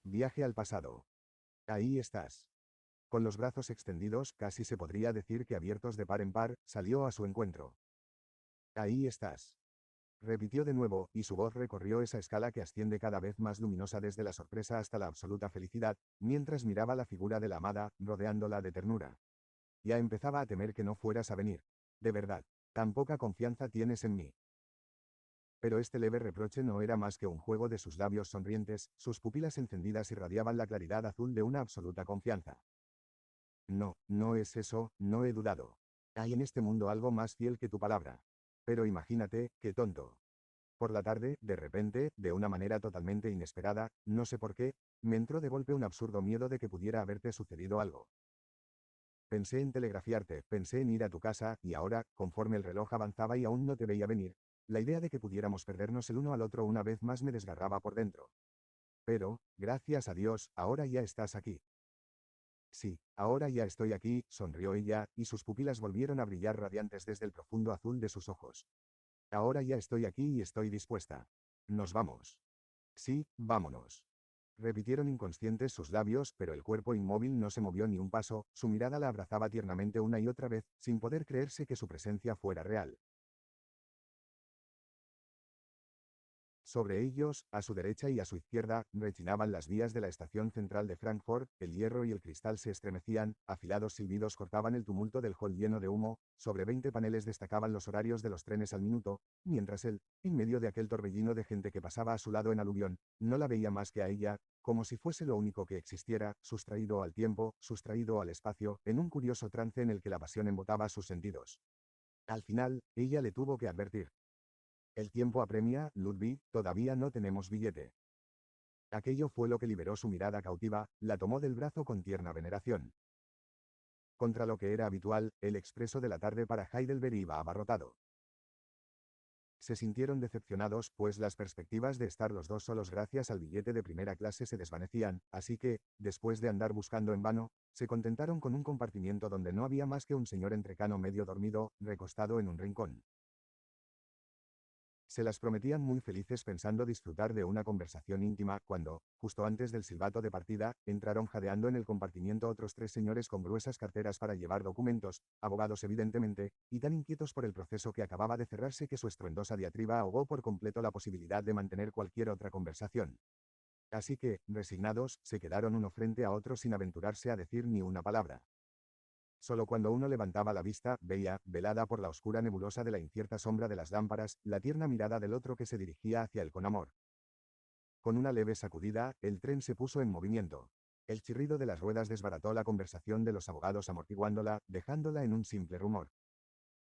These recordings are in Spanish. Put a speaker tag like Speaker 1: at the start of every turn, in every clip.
Speaker 1: Viaje al pasado. Ahí estás. Con los brazos extendidos, casi se podría decir que abiertos de par en par, salió a su encuentro. Ahí estás. Repitió de nuevo, y su voz recorrió esa escala que asciende cada vez más luminosa desde la sorpresa hasta la absoluta felicidad, mientras miraba la figura de la amada, rodeándola de ternura. Ya empezaba a temer que no fueras a venir. De verdad. Tan poca confianza tienes en mí. Pero este leve reproche no era más que un juego de sus labios sonrientes, sus pupilas encendidas irradiaban la claridad azul de una absoluta confianza. No, no es eso, no he dudado. Hay en este mundo algo más fiel que tu palabra. Pero imagínate, qué tonto. Por la tarde, de repente, de una manera totalmente inesperada, no sé por qué, me entró de golpe un absurdo miedo de que pudiera haberte sucedido algo. Pensé en telegrafiarte, pensé en ir a tu casa, y ahora, conforme el reloj avanzaba y aún no te veía venir, la idea de que pudiéramos perdernos el uno al otro una vez más me desgarraba por dentro. Pero, gracias a Dios, ahora ya estás aquí. Sí, ahora ya estoy aquí, sonrió ella, y sus pupilas volvieron a brillar radiantes desde el profundo azul de sus ojos. Ahora ya estoy aquí y estoy dispuesta. Nos vamos. Sí, vámonos. Repitieron inconscientes sus labios, pero el cuerpo inmóvil no se movió ni un paso, su mirada la abrazaba tiernamente una y otra vez, sin poder creerse que su presencia fuera real. Sobre ellos, a su derecha y a su izquierda, rechinaban las vías de la estación central de Frankfurt, el hierro y el cristal se estremecían, afilados silbidos cortaban el tumulto del hall lleno de humo, sobre 20 paneles destacaban los horarios de los trenes al minuto, mientras él, en medio de aquel torbellino de gente que pasaba a su lado en aluvión, no la veía más que a ella, como si fuese lo único que existiera, sustraído al tiempo, sustraído al espacio, en un curioso trance en el que la pasión embotaba sus sentidos. Al final, ella le tuvo que advertir. El tiempo apremia, Ludwig, todavía no tenemos billete. Aquello fue lo que liberó su mirada cautiva, la tomó del brazo con tierna veneración. Contra lo que era habitual, el expreso de la tarde para Heidelberg iba abarrotado. Se sintieron decepcionados, pues las perspectivas de estar los dos solos gracias al billete de primera clase se desvanecían, así que, después de andar buscando en vano, se contentaron con un compartimiento donde no había más que un señor entrecano medio dormido, recostado en un rincón. Se las prometían muy felices pensando disfrutar de una conversación íntima cuando, justo antes del silbato de partida, entraron jadeando en el compartimiento otros tres señores con gruesas carteras para llevar documentos, abogados evidentemente, y tan inquietos por el proceso que acababa de cerrarse que su estruendosa diatriba ahogó por completo la posibilidad de mantener cualquier otra conversación. Así que, resignados, se quedaron uno frente a otro sin aventurarse a decir ni una palabra. Solo cuando uno levantaba la vista, veía, velada por la oscura nebulosa de la incierta sombra de las lámparas, la tierna mirada del otro que se dirigía hacia él con amor. Con una leve sacudida, el tren se puso en movimiento. El chirrido de las ruedas desbarató la conversación de los abogados amortiguándola, dejándola en un simple rumor.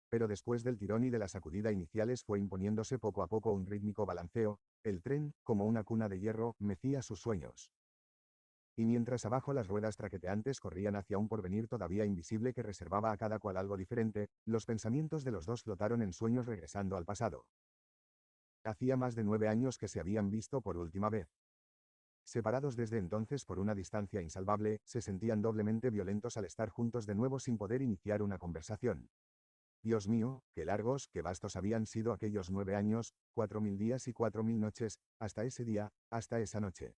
Speaker 1: Pero después del tirón y de la sacudida iniciales fue imponiéndose poco a poco un rítmico balanceo, el tren, como una cuna de hierro, mecía sus sueños. Y mientras abajo las ruedas traqueteantes corrían hacia un porvenir todavía invisible que reservaba a cada cual algo diferente, los pensamientos de los dos flotaron en sueños regresando al pasado. Hacía más de 9 años que se habían visto por última vez. Separados desde entonces por una distancia insalvable, se sentían doblemente violentos al estar juntos de nuevo sin poder iniciar una conversación. Dios mío, qué largos, qué vastos habían sido aquellos 9 años, 4000 días y 4000 noches, hasta ese día, hasta esa noche.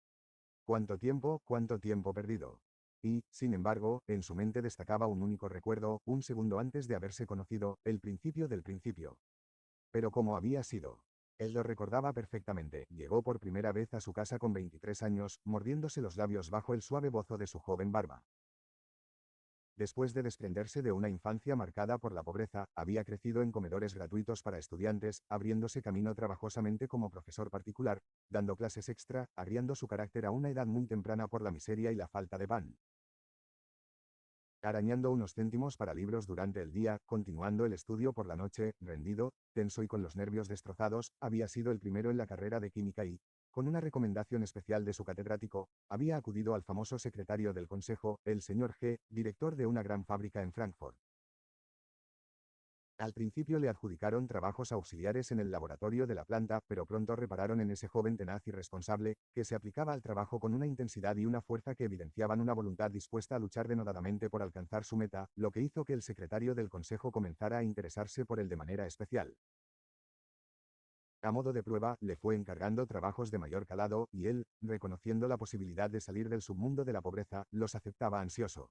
Speaker 1: Cuánto tiempo perdido. Y, sin embargo, en su mente destacaba un único recuerdo, un segundo antes de haberse conocido, el principio del principio. Pero ¿cómo había sido? Él lo recordaba perfectamente. Llegó por primera vez a su casa con 23 años, mordiéndose los labios bajo el suave bozo de su joven barba. Después de desprenderse de una infancia marcada por la pobreza, había crecido en comedores gratuitos para estudiantes, abriéndose camino trabajosamente como profesor particular, dando clases extra, arriando su carácter a una edad muy temprana por la miseria y la falta de pan. Arañando unos céntimos para libros durante el día, continuando el estudio por la noche, rendido, tenso y con los nervios destrozados, había sido el primero en la carrera de química y, con una recomendación especial de su catedrático, había acudido al famoso secretario del consejo, el señor G., director de una gran fábrica en Frankfurt. Al principio le adjudicaron trabajos auxiliares en el laboratorio de la planta, pero pronto repararon en ese joven tenaz y responsable, que se aplicaba al trabajo con una intensidad y una fuerza que evidenciaban una voluntad dispuesta a luchar denodadamente por alcanzar su meta, lo que hizo que el secretario del consejo comenzara a interesarse por él de manera especial. A modo de prueba, le fue encargando trabajos de mayor calado, y él, reconociendo la posibilidad de salir del submundo de la pobreza, los aceptaba ansioso.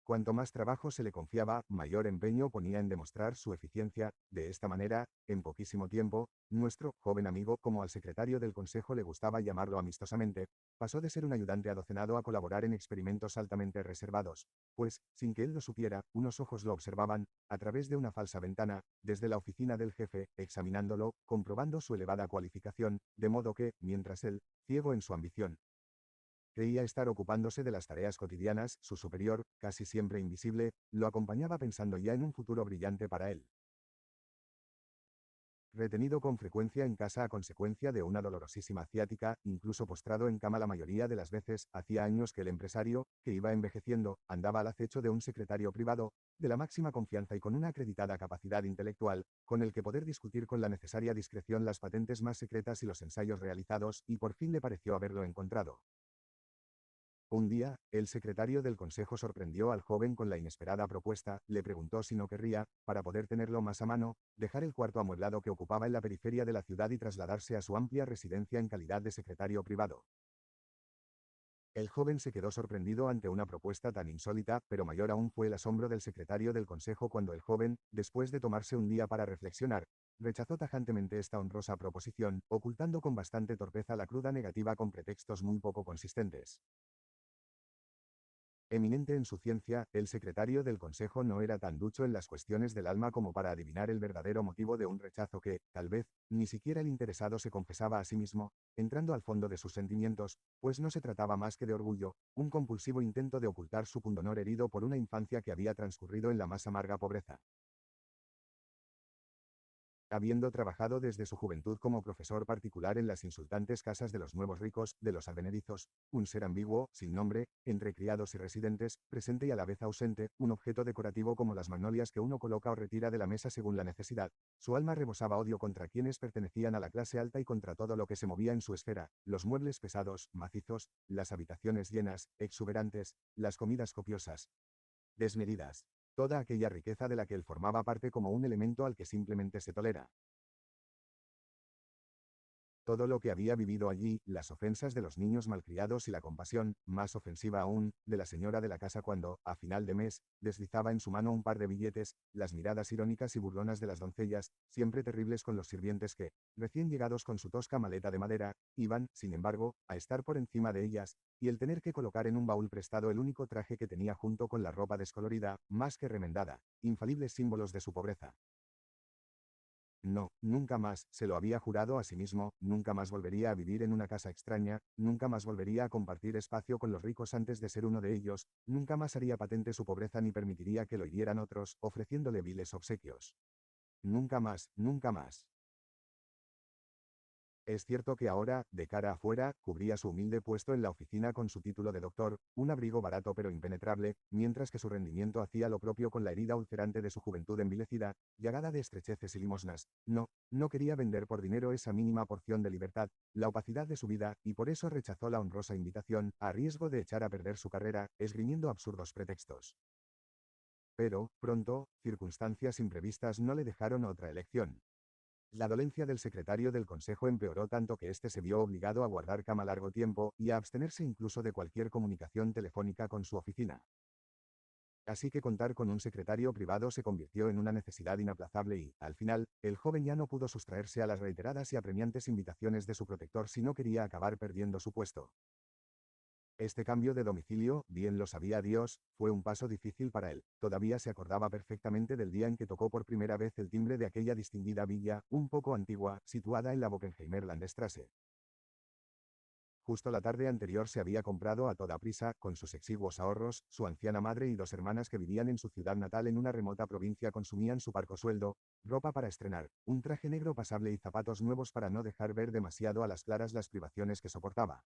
Speaker 1: Cuanto más trabajo se le confiaba, mayor empeño ponía en demostrar su eficiencia. De esta manera, en poquísimo tiempo, nuestro joven amigo, como al secretario del consejo le gustaba llamarlo amistosamente, pasó de ser un ayudante adocenado a colaborar en experimentos altamente reservados, pues, sin que él lo supiera, unos ojos lo observaban, a través de una falsa ventana, desde la oficina del jefe, examinándolo, comprobando su elevada cualificación, de modo que, mientras él, ciego en su ambición, creía estar ocupándose de las tareas cotidianas, su superior, casi siempre invisible, lo acompañaba pensando ya en un futuro brillante para él. Retenido con frecuencia en casa a consecuencia de una dolorosísima ciática, incluso postrado en cama la mayoría de las veces, hacía años que el empresario, que iba envejeciendo, andaba al acecho de un secretario privado, de la máxima confianza y con una acreditada capacidad intelectual, con el que poder discutir con la necesaria discreción las patentes más secretas y los ensayos realizados, y por fin le pareció haberlo encontrado. Un día, el secretario del consejo sorprendió al joven con la inesperada propuesta, le preguntó si no querría, para poder tenerlo más a mano, dejar el cuarto amueblado que ocupaba en la periferia de la ciudad y trasladarse a su amplia residencia en calidad de secretario privado. El joven se quedó sorprendido ante una propuesta tan insólita, pero mayor aún fue el asombro del secretario del consejo cuando el joven, después de tomarse un día para reflexionar, rechazó tajantemente esta honrosa proposición, ocultando con bastante torpeza la cruda negativa con pretextos muy poco consistentes. Eminente en su ciencia, el secretario del consejo no era tan ducho en las cuestiones del alma como para adivinar el verdadero motivo de un rechazo que, tal vez, ni siquiera el interesado se confesaba a sí mismo, entrando al fondo de sus sentimientos, pues no se trataba más que de orgullo, un compulsivo intento de ocultar su pundonor herido por una infancia que había transcurrido en la más amarga pobreza. Habiendo trabajado desde su juventud como profesor particular en las insultantes casas de los nuevos ricos, de los advenedizos, un ser ambiguo, sin nombre, entre criados y residentes, presente y a la vez ausente, un objeto decorativo como las magnolias que uno coloca o retira de la mesa según la necesidad, su alma rebosaba odio contra quienes pertenecían a la clase alta y contra todo lo que se movía en su esfera, los muebles pesados, macizos, las habitaciones llenas, exuberantes, las comidas copiosas, desmedidas. Toda aquella riqueza de la que él formaba parte como un elemento al que simplemente se tolera. Todo lo que había vivido allí, las ofensas de los niños malcriados y la compasión, más ofensiva aún, de la señora de la casa cuando, a final de mes, deslizaba en su mano un par de billetes, las miradas irónicas y burlonas de las doncellas, siempre terribles con los sirvientes que, recién llegados con su tosca maleta de madera, iban, sin embargo, a estar por encima de ellas, y el tener que colocar en un baúl prestado el único traje que tenía junto con la ropa descolorida, más que remendada, infalibles símbolos de su pobreza. No, nunca más, se lo había jurado a sí mismo, nunca más volvería a vivir en una casa extraña, nunca más volvería a compartir espacio con los ricos antes de ser uno de ellos, nunca más haría patente su pobreza ni permitiría que lo hirieran otros, ofreciéndole viles obsequios. Nunca más, nunca más. Es cierto que ahora, de cara afuera, cubría su humilde puesto en la oficina con su título de doctor, un abrigo barato pero impenetrable, mientras que su rendimiento hacía lo propio con la herida ulcerante de su juventud envilecida, llagada de estrecheces y limosnas. No, no quería vender por dinero esa mínima porción de libertad, la opacidad de su vida, y por eso rechazó la honrosa invitación, a riesgo de echar a perder su carrera, esgrimiendo absurdos pretextos. Pero, pronto, circunstancias imprevistas no le dejaron otra elección. La dolencia del secretario del consejo empeoró tanto que éste se vio obligado a guardar cama largo tiempo y a abstenerse incluso de cualquier comunicación telefónica con su oficina. Así que contar con un secretario privado se convirtió en una necesidad inaplazable y, al final, el joven ya no pudo sustraerse a las reiteradas y apremiantes invitaciones de su protector si no quería acabar perdiendo su puesto. Este cambio de domicilio, bien lo sabía Dios, fue un paso difícil para él. Todavía se acordaba perfectamente del día en que tocó por primera vez el timbre de aquella distinguida villa, un poco antigua, situada en la Bockenheimer Landstrasse. Justo la tarde anterior se había comprado a toda prisa, con sus exiguos ahorros, su anciana madre y dos hermanas que vivían en su ciudad natal en una remota provincia consumían su parco sueldo, ropa para estrenar, un traje negro pasable y zapatos nuevos para no dejar ver demasiado a las claras las privaciones que soportaba.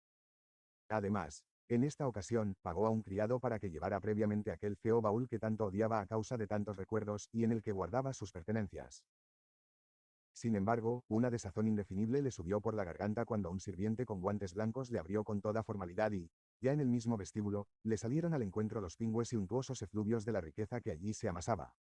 Speaker 1: Además, en esta ocasión, pagó a un criado para que llevara previamente aquel feo baúl que tanto odiaba a causa de tantos recuerdos y en el que guardaba sus pertenencias. Sin embargo, una desazón indefinible le subió por la garganta cuando un sirviente con guantes blancos le abrió con toda formalidad y, ya en el mismo vestíbulo, le salieron al encuentro los pingües y untuosos efluvios de la riqueza que allí se amasaba.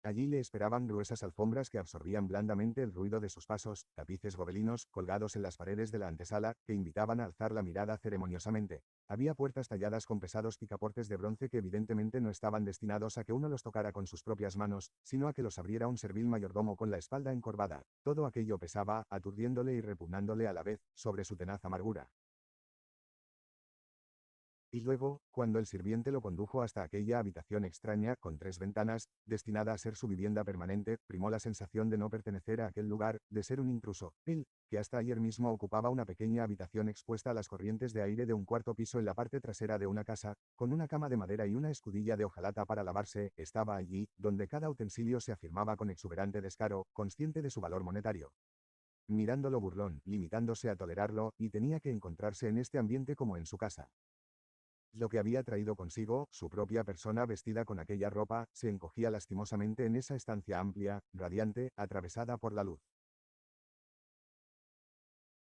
Speaker 1: Allí le esperaban gruesas alfombras que absorbían blandamente el ruido de sus pasos, tapices gobelinos, colgados en las paredes de la antesala, que invitaban a alzar la mirada ceremoniosamente. Había puertas talladas con pesados picaportes de bronce que evidentemente no estaban destinados a que uno los tocara con sus propias manos, sino a que los abriera un servil mayordomo con la espalda encorvada. Todo aquello pesaba, aturdiéndole y repugnándole a la vez, sobre su tenaz amargura. Y luego, cuando el sirviente lo condujo hasta aquella habitación extraña, con 3 ventanas, destinada a ser su vivienda permanente, primó la sensación de no pertenecer a aquel lugar, de ser un intruso. Él, que hasta ayer mismo ocupaba una pequeña habitación expuesta a las corrientes de aire de un cuarto piso en la parte trasera de una casa, con una cama de madera y una escudilla de hojalata para lavarse, estaba allí, donde cada utensilio se afirmaba con exuberante descaro, consciente de su valor monetario. Mirándolo burlón, limitándose a tolerarlo, y tenía que encontrarse en este ambiente como en su casa. Lo que había traído consigo, su propia persona vestida con aquella ropa, se encogía lastimosamente en esa estancia amplia, radiante, atravesada por la luz.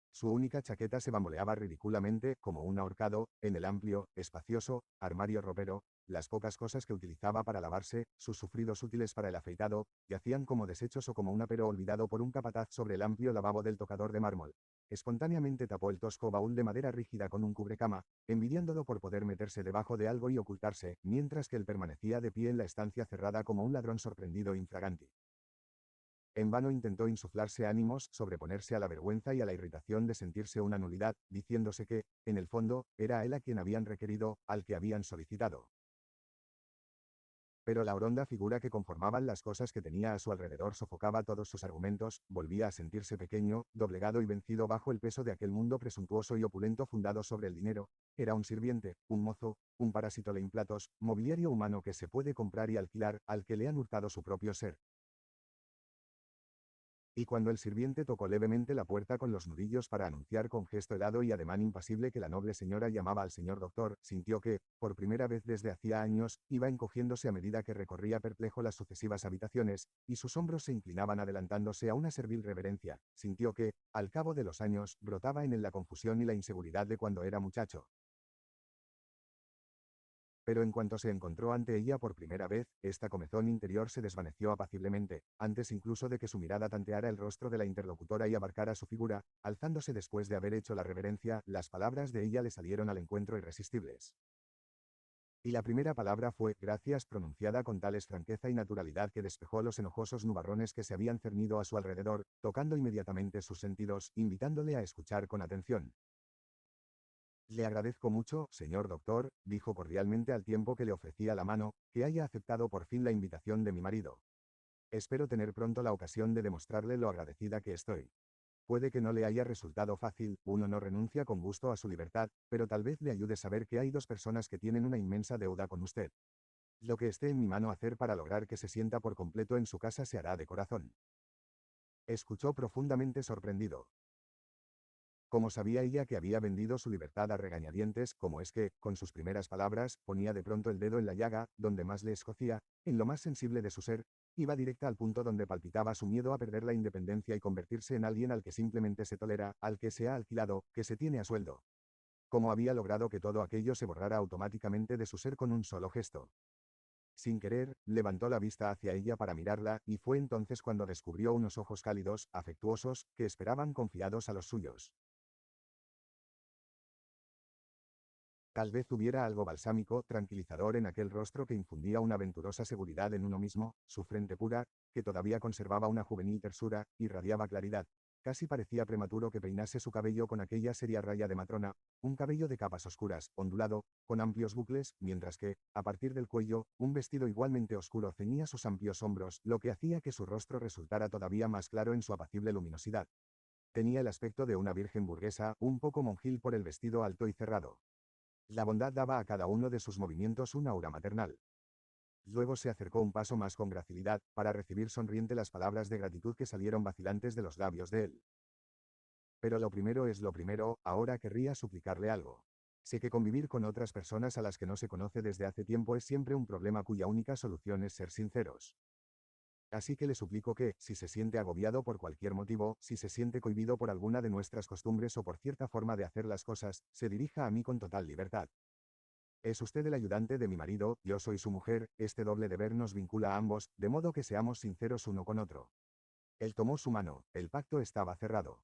Speaker 1: Su única chaqueta se bamboleaba ridículamente, como un ahorcado, en el amplio, espacioso, armario ropero. Las pocas cosas que utilizaba para lavarse, sus sufridos útiles para el afeitado, yacían como desechos o como un apero olvidado por un capataz sobre el amplio lavabo del tocador de mármol. Espontáneamente tapó el tosco baúl de madera rígida con un cubrecama, envidiándolo por poder meterse debajo de algo y ocultarse, mientras que él permanecía de pie en la estancia cerrada como un ladrón sorprendido infraganti. En vano intentó insuflarse ánimos, sobreponerse a la vergüenza y a la irritación de sentirse una nulidad, diciéndose que, en el fondo, era a él a quien habían requerido, al que habían solicitado. Pero la horonda figura que conformaban las cosas que tenía a su alrededor sofocaba todos sus argumentos, volvía a sentirse pequeño, doblegado y vencido bajo el peso de aquel mundo presuntuoso y opulento fundado sobre el dinero. Era un sirviente, un mozo, un parásito de implatos, mobiliario humano que se puede comprar y alquilar, al que le han hurtado su propio ser. Y cuando el sirviente tocó levemente la puerta con los nudillos para anunciar con gesto helado y ademán impasible que la noble señora llamaba al señor doctor, sintió que, por primera vez desde hacía años, iba encogiéndose a medida que recorría perplejo las sucesivas habitaciones, y sus hombros se inclinaban adelantándose a una servil reverencia. Sintió que, al cabo de los años, brotaba en él la confusión y la inseguridad de cuando era muchacho. Pero en cuanto se encontró ante ella por primera vez, esta comezón interior se desvaneció apaciblemente, antes incluso de que su mirada tanteara el rostro de la interlocutora y abarcara su figura, alzándose después de haber hecho la reverencia, las palabras de ella le salieron al encuentro irresistibles. Y la primera palabra fue gracias, pronunciada con tales franqueza y naturalidad que despejó los enojosos nubarrones que se habían cernido a su alrededor, tocando inmediatamente sus sentidos, invitándole a escuchar con atención. Le agradezco mucho, señor doctor, dijo cordialmente al tiempo que le ofrecía la mano, que haya aceptado por fin la invitación de mi marido. Espero tener pronto la ocasión de demostrarle lo agradecida que estoy. Puede que no le haya resultado fácil, uno no renuncia con gusto a su libertad, pero tal vez le ayude a saber que hay dos personas que tienen una inmensa deuda con usted. Lo que esté en mi mano hacer para lograr que se sienta por completo en su casa se hará de corazón. Escuchó profundamente sorprendido. Como sabía ella que había vendido su libertad a regañadientes, como es que, con sus primeras palabras, ponía de pronto el dedo en la llaga, donde más le escocía, en lo más sensible de su ser, iba directa al punto donde palpitaba su miedo a perder la independencia y convertirse en alguien al que simplemente se tolera, al que se ha alquilado, que se tiene a sueldo. Cómo había logrado que todo aquello se borrara automáticamente de su ser con un solo gesto. Sin querer, levantó la vista hacia ella para mirarla, y fue entonces cuando descubrió unos ojos cálidos, afectuosos, que esperaban confiados a los suyos. Tal vez hubiera algo balsámico, tranquilizador en aquel rostro que infundía una venturosa seguridad en uno mismo, su frente pura, que todavía conservaba una juvenil tersura, irradiaba claridad. Casi parecía prematuro que peinase su cabello con aquella seria raya de matrona, un cabello de capas oscuras, ondulado, con amplios bucles, mientras que, a partir del cuello, un vestido igualmente oscuro ceñía sus amplios hombros, lo que hacía que su rostro resultara todavía más claro en su apacible luminosidad. Tenía el aspecto de una virgen burguesa, un poco monjil por el vestido alto y cerrado. La bondad daba a cada uno de sus movimientos una aura maternal. Luego se acercó un paso más con gracilidad, para recibir sonriente las palabras de gratitud que salieron vacilantes de los labios de él. Pero lo primero es lo primero, ahora querría suplicarle algo. Sé que convivir con otras personas a las que no se conoce desde hace tiempo es siempre un problema cuya única solución es ser sinceros. Así que le suplico que, si se siente agobiado por cualquier motivo, si se siente cohibido por alguna de nuestras costumbres o por cierta forma de hacer las cosas, se dirija a mí con total libertad. Es usted el ayudante de mi marido, yo soy su mujer, este doble deber nos vincula a ambos, de modo que seamos sinceros uno con otro. Él tomó su mano, el pacto estaba cerrado.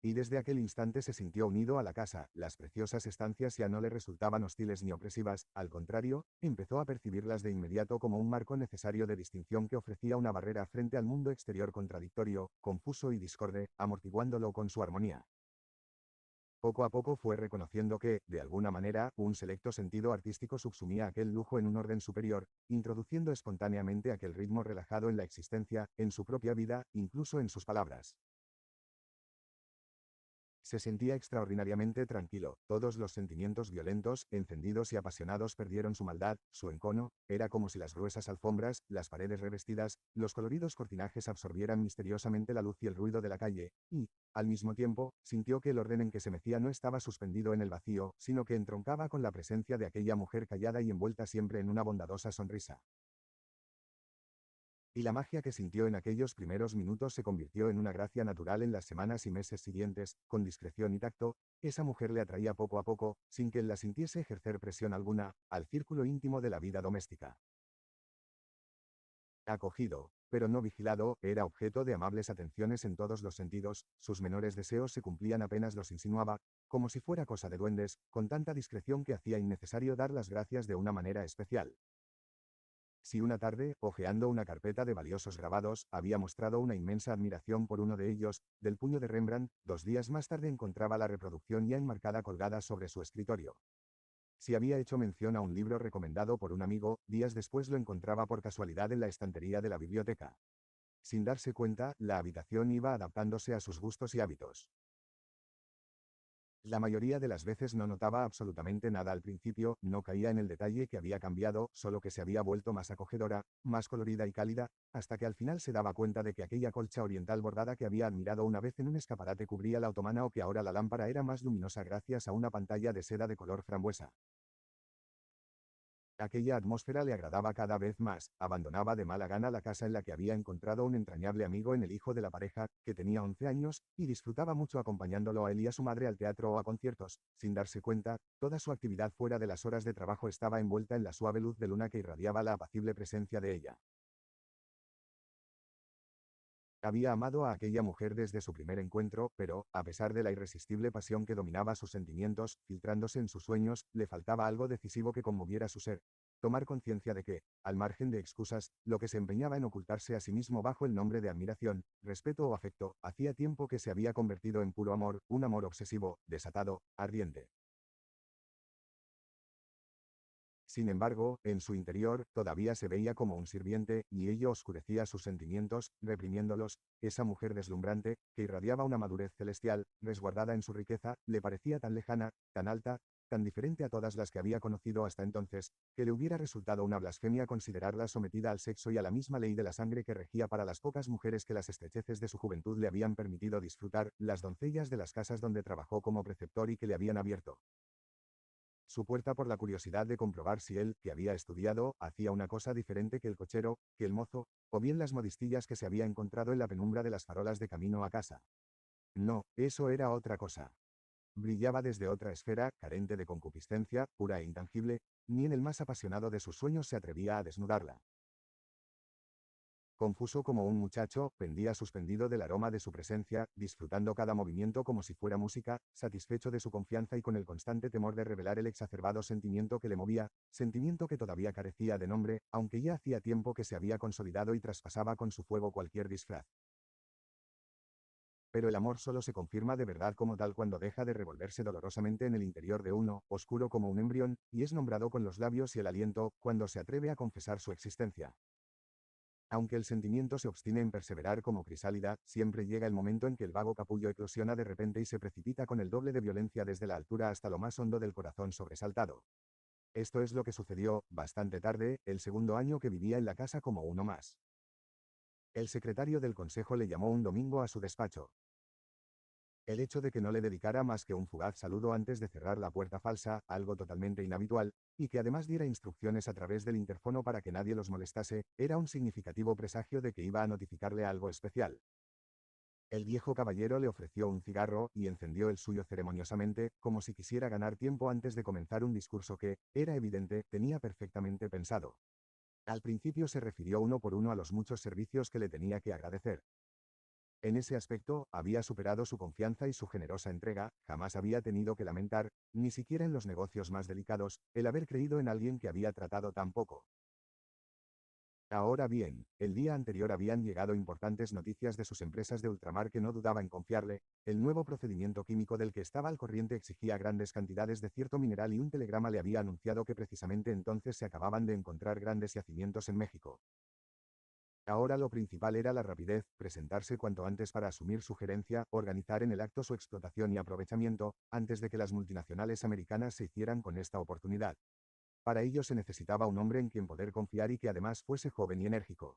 Speaker 1: Y desde aquel instante se sintió unido a la casa, las preciosas estancias ya no le resultaban hostiles ni opresivas, al contrario, empezó a percibirlas de inmediato como un marco necesario de distinción que ofrecía una barrera frente al mundo exterior contradictorio, confuso y discorde, amortiguándolo con su armonía. Poco a poco fue reconociendo que, de alguna manera, un selecto sentido artístico subsumía aquel lujo en un orden superior, introduciendo espontáneamente aquel ritmo relajado en la existencia, en su propia vida, incluso en sus palabras. Se sentía extraordinariamente tranquilo, todos los sentimientos violentos, encendidos y apasionados perdieron su maldad, su encono, era como si las gruesas alfombras, las paredes revestidas, los coloridos cortinajes absorbieran misteriosamente la luz y el ruido de la calle, y, al mismo tiempo, sintió que el orden en que se mecía no estaba suspendido en el vacío, sino que entroncaba con la presencia de aquella mujer callada y envuelta siempre en una bondadosa sonrisa. Y la magia que sintió en aquellos primeros minutos se convirtió en una gracia natural en las semanas y meses siguientes, con discreción y tacto, esa mujer le atraía poco a poco, sin que él la sintiese ejercer presión alguna, al círculo íntimo de la vida doméstica. Acogido, pero no vigilado, era objeto de amables atenciones en todos los sentidos, sus menores deseos se cumplían apenas los insinuaba, como si fuera cosa de duendes, con tanta discreción que hacía innecesario dar las gracias de una manera especial. Si una tarde, hojeando una carpeta de valiosos grabados, había mostrado una inmensa admiración por uno de ellos, del puño de Rembrandt, 2 días más tarde encontraba la reproducción ya enmarcada colgada sobre su escritorio. Si había hecho mención a un libro recomendado por un amigo, días después lo encontraba por casualidad en la estantería de la biblioteca. Sin darse cuenta, la habitación iba adaptándose a sus gustos y hábitos. La mayoría de las veces no notaba absolutamente nada al principio, no caía en el detalle que había cambiado, solo que se había vuelto más acogedora, más colorida y cálida, hasta que al final se daba cuenta de que aquella colcha oriental bordada que había admirado una vez en un escaparate cubría la otomana o que ahora la lámpara era más luminosa gracias a una pantalla de seda de color frambuesa. Aquella atmósfera le agradaba cada vez más, abandonaba de mala gana la casa en la que había encontrado un entrañable amigo en el hijo de la pareja, que tenía 11 años, y disfrutaba mucho acompañándolo a él y a su madre al teatro o a conciertos. Sin darse cuenta, toda su actividad fuera de las horas de trabajo estaba envuelta en la suave luz de luna que irradiaba la apacible presencia de ella. Había amado a aquella mujer desde su primer encuentro, pero, a pesar de la irresistible pasión que dominaba sus sentimientos, filtrándose en sus sueños, le faltaba algo decisivo que conmoviera su ser. Tomar conciencia de que, al margen de excusas, lo que se empeñaba en ocultarse a sí mismo bajo el nombre de admiración, respeto o afecto, hacía tiempo que se había convertido en puro amor, un amor obsesivo, desatado, ardiente. Sin embargo, en su interior, todavía se veía como un sirviente, y ello oscurecía sus sentimientos, reprimiéndolos. Esa mujer deslumbrante, que irradiaba una madurez celestial, resguardada en su riqueza, le parecía tan lejana, tan alta, tan diferente a todas las que había conocido hasta entonces, que le hubiera resultado una blasfemia considerarla sometida al sexo y a la misma ley de la sangre que regía para las pocas mujeres que las estrecheces de su juventud le habían permitido disfrutar, las doncellas de las casas donde trabajó como preceptor y que le habían abierto su puerta por la curiosidad de comprobar si él, que había estudiado, hacía una cosa diferente que el cochero, que el mozo, o bien las modistillas que se había encontrado en la penumbra de las farolas de camino a casa. No, eso era otra cosa. Brillaba desde otra esfera, carente de concupiscencia, pura e intangible, ni en el más apasionado de sus sueños se atrevía a desnudarla. Confuso como un muchacho, pendía suspendido del aroma de su presencia, disfrutando cada movimiento como si fuera música, satisfecho de su confianza y con el constante temor de revelar el exacerbado sentimiento que le movía, sentimiento que todavía carecía de nombre, aunque ya hacía tiempo que se había consolidado y traspasaba con su fuego cualquier disfraz. Pero el amor solo se confirma de verdad como tal cuando deja de revolverse dolorosamente en el interior de uno, oscuro como un embrión, y es nombrado con los labios y el aliento, cuando se atreve a confesar su existencia. Aunque el sentimiento se obstine en perseverar como crisálida, siempre llega el momento en que el vago capullo eclosiona de repente y se precipita con el doble de violencia desde la altura hasta lo más hondo del corazón sobresaltado. Esto es lo que sucedió, bastante tarde, el segundo año que vivía en la casa como uno más. El secretario del consejo le llamó un domingo a su despacho. El hecho de que no le dedicara más que un fugaz saludo antes de cerrar la puerta falsa, algo totalmente inhabitual, y que además diera instrucciones a través del interfono para que nadie los molestase, era un significativo presagio de que iba a notificarle algo especial. El viejo caballero le ofreció un cigarro y encendió el suyo ceremoniosamente, como si quisiera ganar tiempo antes de comenzar un discurso que, era evidente, tenía perfectamente pensado. Al principio se refirió uno por uno a los muchos servicios que le tenía que agradecer. En ese aspecto, había superado su confianza y su generosa entrega, jamás había tenido que lamentar, ni siquiera en los negocios más delicados, el haber creído en alguien que había tratado tan poco. Ahora bien, el día anterior habían llegado importantes noticias de sus empresas de ultramar que no dudaba en confiarle. El nuevo procedimiento químico del que estaba al corriente exigía grandes cantidades de cierto mineral y un telegrama le había anunciado que precisamente entonces se acababan de encontrar grandes yacimientos en México. Ahora lo principal era la rapidez, presentarse cuanto antes para asumir su gerencia, organizar en el acto su explotación y aprovechamiento, antes de que las multinacionales americanas se hicieran con esta oportunidad. Para ello se necesitaba un hombre en quien poder confiar y que además fuese joven y enérgico.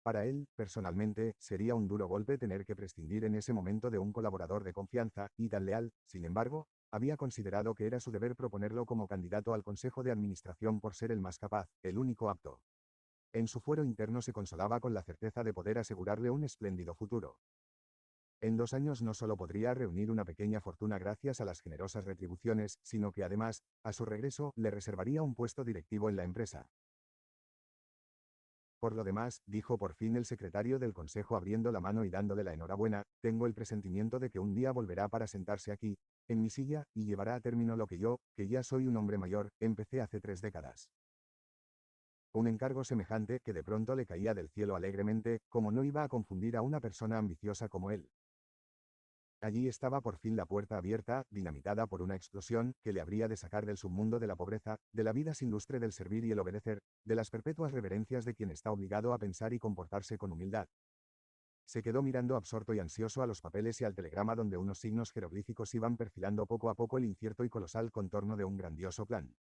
Speaker 1: Para él, personalmente, sería un duro golpe tener que prescindir en ese momento de un colaborador de confianza y tan leal. Sin embargo, había considerado que era su deber proponerlo como candidato al Consejo de Administración por ser el más capaz, el único apto. En su fuero interno se consolaba con la certeza de poder asegurarle un espléndido futuro. En 2 años no solo podría reunir una pequeña fortuna gracias a las generosas retribuciones, sino que además, a su regreso, le reservaría un puesto directivo en la empresa. Por lo demás, dijo por fin el secretario del consejo abriendo la mano y dándole la enhorabuena, tengo el presentimiento de que un día volverá para sentarse aquí, en mi silla, y llevará a término lo que yo, que ya soy un hombre mayor, empecé hace 3 décadas. Un encargo semejante que de pronto le caía del cielo alegremente, como no iba a confundir a una persona ambiciosa como él. Allí estaba por fin la puerta abierta, dinamitada por una explosión, que le habría de sacar del submundo de la pobreza, de la vida sin lustre del servir y el obedecer, de las perpetuas reverencias de quien está obligado a pensar y comportarse con humildad. Se quedó mirando absorto y ansioso a los papeles y al telegrama donde unos signos jeroglíficos iban perfilando poco a poco el incierto y colosal contorno de un grandioso plan.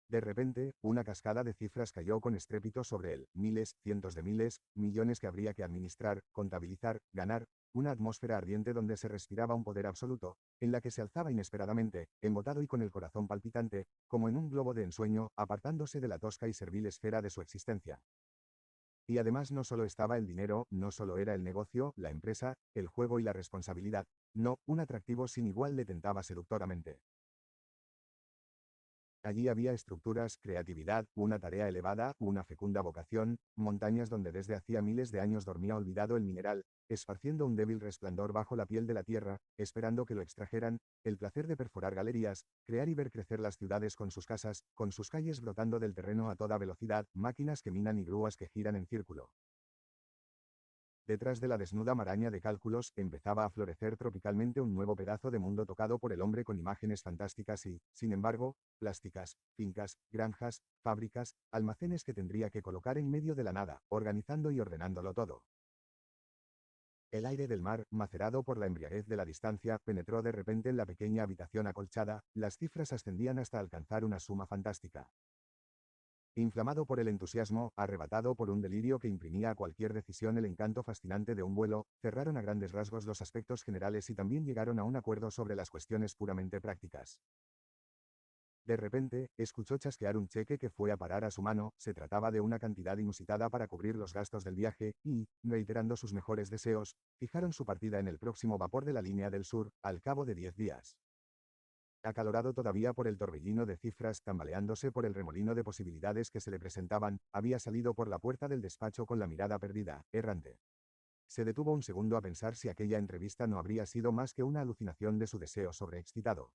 Speaker 1: De repente, una cascada de cifras cayó con estrépito sobre él, miles, cientos de miles, millones que habría que administrar, contabilizar, ganar, una atmósfera ardiente donde se respiraba un poder absoluto, en la que se alzaba inesperadamente, embotado y con el corazón palpitante, como en un globo de ensueño, apartándose de la tosca y servil esfera de su existencia. Y además no solo estaba el dinero, no solo era el negocio, la empresa, el juego y la responsabilidad, no, un atractivo sin igual le tentaba seductoramente. Allí había estructuras, creatividad, una tarea elevada, una fecunda vocación, montañas donde desde hacía miles de años dormía olvidado el mineral, esparciendo un débil resplandor bajo la piel de la tierra, esperando que lo extrajeran, el placer de perforar galerías, crear y ver crecer las ciudades con sus casas, con sus calles brotando del terreno a toda velocidad, máquinas que minan y grúas que giran en círculo. Detrás de la desnuda maraña de cálculos, empezaba a florecer tropicalmente un nuevo pedazo de mundo tocado por el hombre con imágenes fantásticas y, sin embargo, plásticas, fincas, granjas, fábricas, almacenes que tendría que colocar en medio de la nada, organizando y ordenándolo todo. El aire del mar, macerado por la embriaguez de la distancia, penetró de repente en la pequeña habitación acolchada, las cifras ascendían hasta alcanzar una suma fantástica. Inflamado por el entusiasmo, arrebatado por un delirio que imprimía a cualquier decisión el encanto fascinante de un vuelo, cerraron a grandes rasgos los aspectos generales y también llegaron a un acuerdo sobre las cuestiones puramente prácticas. De repente, escuchó chasquear un cheque que fue a parar a su mano, se trataba de una cantidad inusitada para cubrir los gastos del viaje, y, reiterando sus mejores deseos, fijaron su partida en el próximo vapor de la línea del sur, al cabo de 10 días. Acalorado todavía por el torbellino de cifras, tambaleándose por el remolino de posibilidades que se le presentaban, había salido por la puerta del despacho con la mirada perdida, errante. Se detuvo un segundo a pensar si aquella entrevista no habría sido más que una alucinación de su deseo sobreexcitado.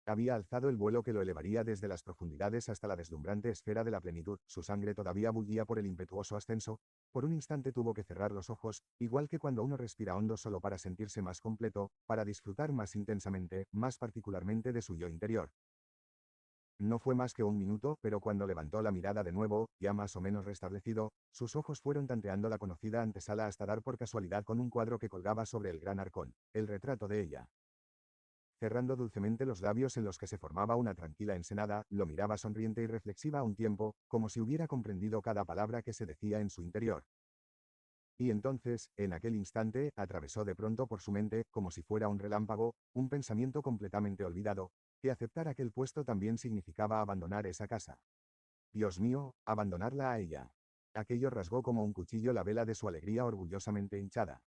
Speaker 1: Había alzado el vuelo que lo elevaría desde las profundidades hasta la deslumbrante esfera de la plenitud, su sangre todavía bullía por el impetuoso ascenso, por un instante tuvo que cerrar los ojos, igual que cuando uno respira hondo solo para sentirse más completo, para disfrutar más intensamente, más particularmente de su yo interior. No fue más que un minuto, pero cuando levantó la mirada de nuevo, ya más o menos restablecido, sus ojos fueron tanteando la conocida antesala hasta dar por casualidad con un cuadro que colgaba sobre el gran arcón, el retrato de ella. Cerrando dulcemente los labios en los que se formaba una tranquila ensenada, lo miraba sonriente y reflexiva a un tiempo, como si hubiera comprendido cada palabra que se decía en su interior. Y entonces, en aquel instante, atravesó de pronto por su mente, como si fuera un relámpago, un pensamiento completamente olvidado, que aceptar aquel puesto también significaba abandonar esa casa. Dios mío, abandonarla a ella. Aquello rasgó como un cuchillo la vela de su alegría orgullosamente hinchada.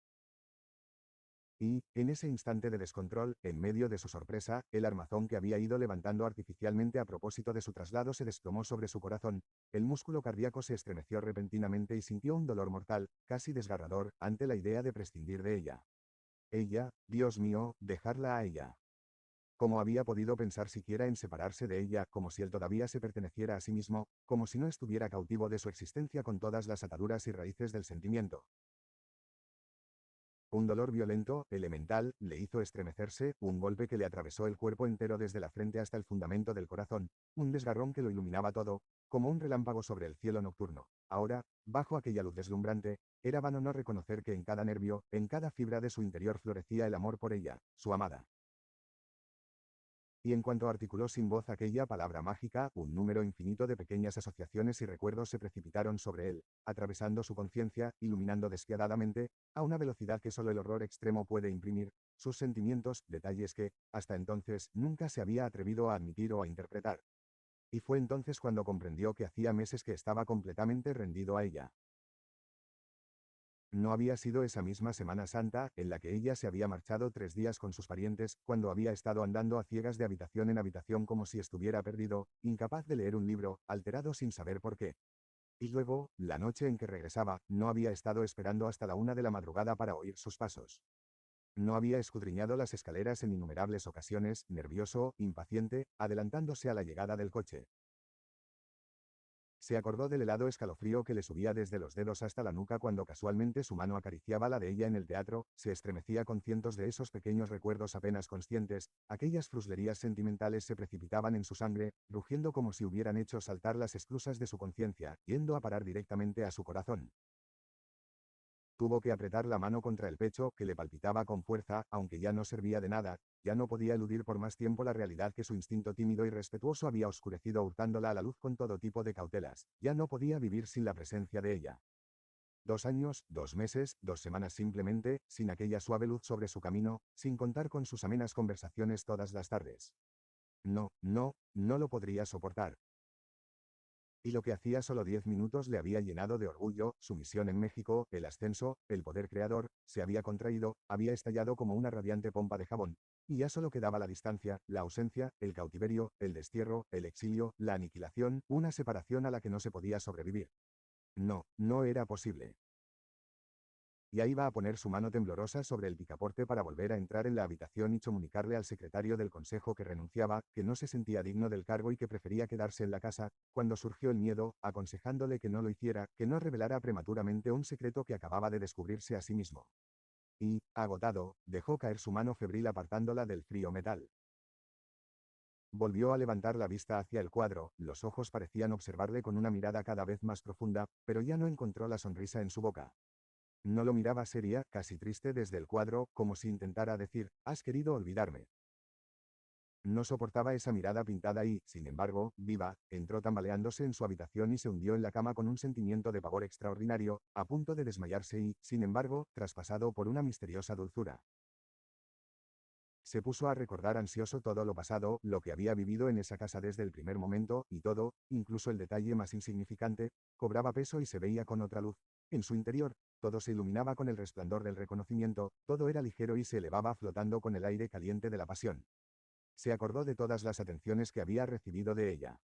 Speaker 1: Y, en ese instante de descontrol, en medio de su sorpresa, el armazón que había ido levantando artificialmente a propósito de su traslado se desplomó sobre su corazón, el músculo cardíaco se estremeció repentinamente y sintió un dolor mortal, casi desgarrador, ante la idea de prescindir de ella. Ella, Dios mío, dejarla a ella. ¿Cómo había podido pensar siquiera en separarse de ella, como si él todavía se perteneciera a sí mismo, como si no estuviera cautivo de su existencia con todas las ataduras y raíces del sentimiento? Un dolor violento, elemental, le hizo estremecerse, un golpe que le atravesó el cuerpo entero desde la frente hasta el fundamento del corazón, un desgarrón que lo iluminaba todo, como un relámpago sobre el cielo nocturno. Ahora, bajo aquella luz deslumbrante, era vano no reconocer que en cada nervio, en cada fibra de su interior florecía el amor por ella, su amada. Y en cuanto articuló sin voz aquella palabra mágica, un número infinito de pequeñas asociaciones y recuerdos se precipitaron sobre él, atravesando su conciencia, iluminando despiadadamente, a una velocidad que solo el horror extremo puede imprimir, sus sentimientos, detalles que, hasta entonces, nunca se había atrevido a admitir o a interpretar. Y fue entonces cuando comprendió que hacía meses que estaba completamente rendido a ella. No había sido esa misma Semana Santa, en la que ella se había marchado 3 días con sus parientes, cuando había estado andando a ciegas de habitación en habitación como si estuviera perdido, incapaz de leer un libro, alterado sin saber por qué. Y luego, la noche en que regresaba, no había estado esperando hasta la 1 de la madrugada para oír sus pasos. No había escudriñado las escaleras en innumerables ocasiones, nervioso, impaciente, adelantándose a la llegada del coche. Se acordó del helado escalofrío que le subía desde los dedos hasta la nuca cuando casualmente su mano acariciaba la de ella en el teatro, se estremecía con cientos de esos pequeños recuerdos apenas conscientes, aquellas fruslerías sentimentales se precipitaban en su sangre, rugiendo como si hubieran hecho saltar las esclusas de su conciencia, yendo a parar directamente a su corazón. Tuvo que apretar la mano contra el pecho, que le palpitaba con fuerza, aunque ya no servía de nada, ya no podía eludir por más tiempo la realidad que su instinto tímido y respetuoso había oscurecido hurtándola a la luz con todo tipo de cautelas, ya no podía vivir sin la presencia de ella. 2 años, 2 meses, 2 semanas simplemente, sin aquella suave luz sobre su camino, sin contar con sus amenas conversaciones todas las tardes. No, no, no lo podría soportar. Y lo que hacía solo 10 minutos le había llenado de orgullo, su misión en México, el ascenso, el poder creador, se había contraído, había estallado como una radiante pompa de jabón. Y ya solo quedaba la distancia, la ausencia, el cautiverio, el destierro, el exilio, la aniquilación, una separación a la que no se podía sobrevivir. No, no era posible. Y ahí va a poner su mano temblorosa sobre el picaporte para volver a entrar en la habitación y comunicarle al secretario del consejo que renunciaba, que no se sentía digno del cargo y que prefería quedarse en la casa, cuando surgió el miedo, aconsejándole que no lo hiciera, que no revelara prematuramente un secreto que acababa de descubrirse a sí mismo. Y, agotado, dejó caer su mano febril apartándola del frío metal. Volvió a levantar la vista hacia el cuadro, los ojos parecían observarle con una mirada cada vez más profunda, pero ya no encontró la sonrisa en su boca. No lo miraba seria, casi triste desde el cuadro, como si intentara decir, has querido olvidarme. No soportaba esa mirada pintada y, sin embargo, viva, entró tambaleándose en su habitación y se hundió en la cama con un sentimiento de pavor extraordinario, a punto de desmayarse y, sin embargo, traspasado por una misteriosa dulzura. Se puso a recordar ansioso todo lo pasado, lo que había vivido en esa casa desde el primer momento, y todo, incluso el detalle más insignificante, cobraba peso y se veía con otra luz. En su interior, todo se iluminaba con el resplandor del reconocimiento, todo era ligero y se elevaba flotando con el aire caliente de la pasión. Se acordó de todas las atenciones que había recibido de ella.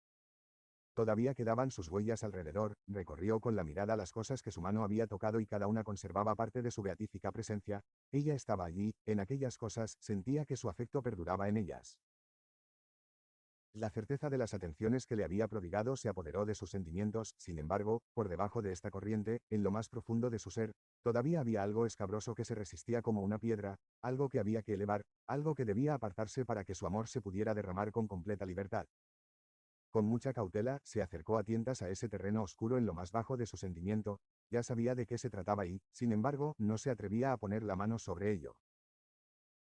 Speaker 1: Todavía quedaban sus huellas alrededor, recorrió con la mirada las cosas que su mano había tocado y cada una conservaba parte de su beatífica presencia. Ella estaba allí, en aquellas cosas, sentía que su afecto perduraba en ellas. La certeza de las atenciones que le había prodigado se apoderó de sus sentimientos, sin embargo, por debajo de esta corriente, en lo más profundo de su ser, todavía había algo escabroso que se resistía como una piedra, algo que había que elevar, algo que debía apartarse para que su amor se pudiera derramar con completa libertad. Con mucha cautela, se acercó a tientas a ese terreno oscuro en lo más bajo de su sentimiento, ya sabía de qué se trataba y, sin embargo, no se atrevía a poner la mano sobre ello.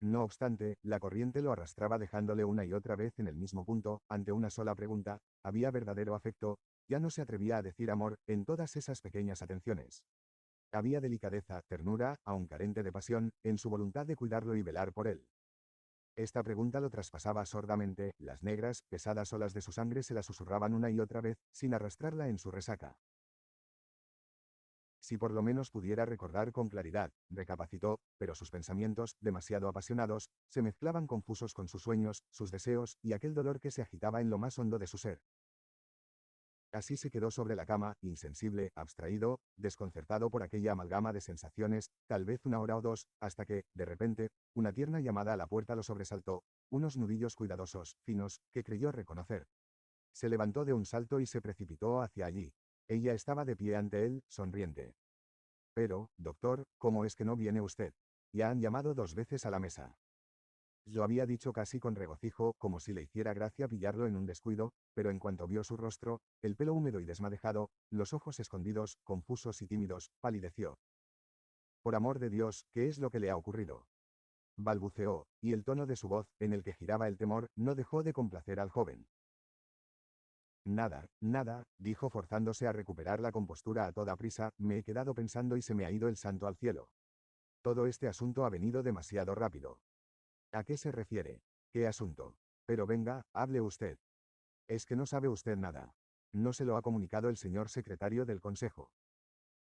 Speaker 1: No obstante, la corriente lo arrastraba dejándole una y otra vez en el mismo punto, ante una sola pregunta, ¿había verdadero afecto? Ya no se atrevía a decir amor, en todas esas pequeñas atenciones. Había delicadeza, ternura, aun carente de pasión, en su voluntad de cuidarlo y velar por él. Esta pregunta lo traspasaba sordamente, las negras, pesadas olas de su sangre se la susurraban una y otra vez, sin arrastrarla en su resaca. Si por lo menos pudiera recordar con claridad, recapacitó, pero sus pensamientos, demasiado apasionados, se mezclaban confusos con sus sueños, sus deseos, y aquel dolor que se agitaba en lo más hondo de su ser. Así se quedó sobre la cama, insensible, abstraído, desconcertado por aquella amalgama de sensaciones, tal vez una hora o dos, hasta que, de repente, una tierna llamada a la puerta lo sobresaltó, unos nudillos cuidadosos, finos, que creyó reconocer. Se levantó de un salto y se precipitó hacia allí. Ella estaba de pie ante él, sonriente. Pero, doctor, ¿cómo es que no viene usted? Ya han llamado 2 veces a la mesa. Lo había dicho casi con regocijo, como si le hiciera gracia pillarlo en un descuido, pero en cuanto vio su rostro, el pelo húmedo y desmadejado, los ojos escondidos, confusos y tímidos, palideció. Por amor de Dios, ¿qué es lo que le ha ocurrido? Balbuceó, y el tono de su voz, en el que giraba el temor, no dejó de complacer al joven. Nada, nada, dijo forzándose a recuperar la compostura a toda prisa, me he quedado pensando y se me ha ido el santo al cielo. Todo este asunto ha venido demasiado rápido. ¿A qué se refiere? ¿Qué asunto? Pero venga, hable usted. Es que no sabe usted nada. No se lo ha comunicado el señor secretario del Consejo.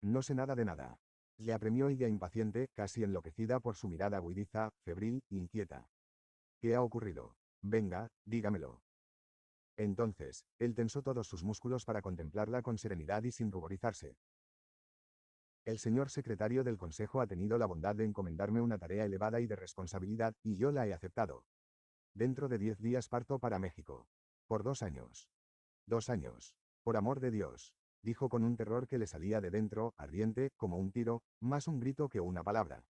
Speaker 1: No sé nada de nada. Le apremió ella impaciente, casi enloquecida por su mirada agüidiza, febril, inquieta. ¿Qué ha ocurrido? Venga, dígamelo. Entonces, él tensó todos sus músculos para contemplarla con serenidad y sin ruborizarse. El señor secretario del Consejo ha tenido la bondad de encomendarme una tarea elevada y de responsabilidad, y yo la he aceptado. Dentro de 10 días parto para México. Por 2 años. 2 años. Por amor de Dios. Dijo con un terror que le salía de dentro, ardiente, como un tiro, más un grito que una palabra.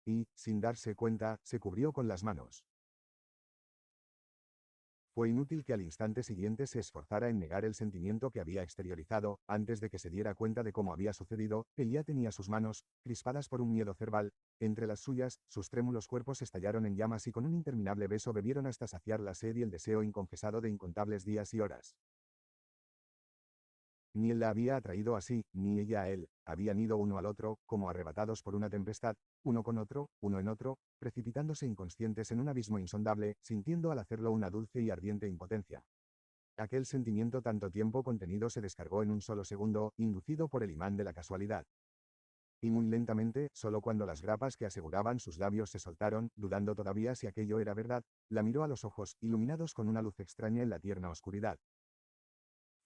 Speaker 1: Y, sin darse cuenta, se cubrió con las manos. Fue inútil que al instante siguiente se esforzara en negar el sentimiento que había exteriorizado, antes de que se diera cuenta de cómo había sucedido, él ya tenía sus manos, crispadas por un miedo cerval, entre las suyas, sus trémulos cuerpos estallaron en llamas y con un interminable beso bebieron hasta saciar la sed y el deseo inconfesado de incontables días y horas. Ni él la había atraído así, ni ella a él, habían ido uno al otro, como arrebatados por una tempestad, uno con otro, uno en otro, precipitándose inconscientes en un abismo insondable, sintiendo al hacerlo una dulce y ardiente impotencia. Aquel sentimiento tanto tiempo contenido se descargó en un solo segundo, inducido por el imán de la casualidad. Y muy lentamente, solo cuando las grapas que aseguraban sus labios se soltaron, dudando todavía si aquello era verdad, la miró a los ojos, iluminados con una luz extraña en la tierna oscuridad.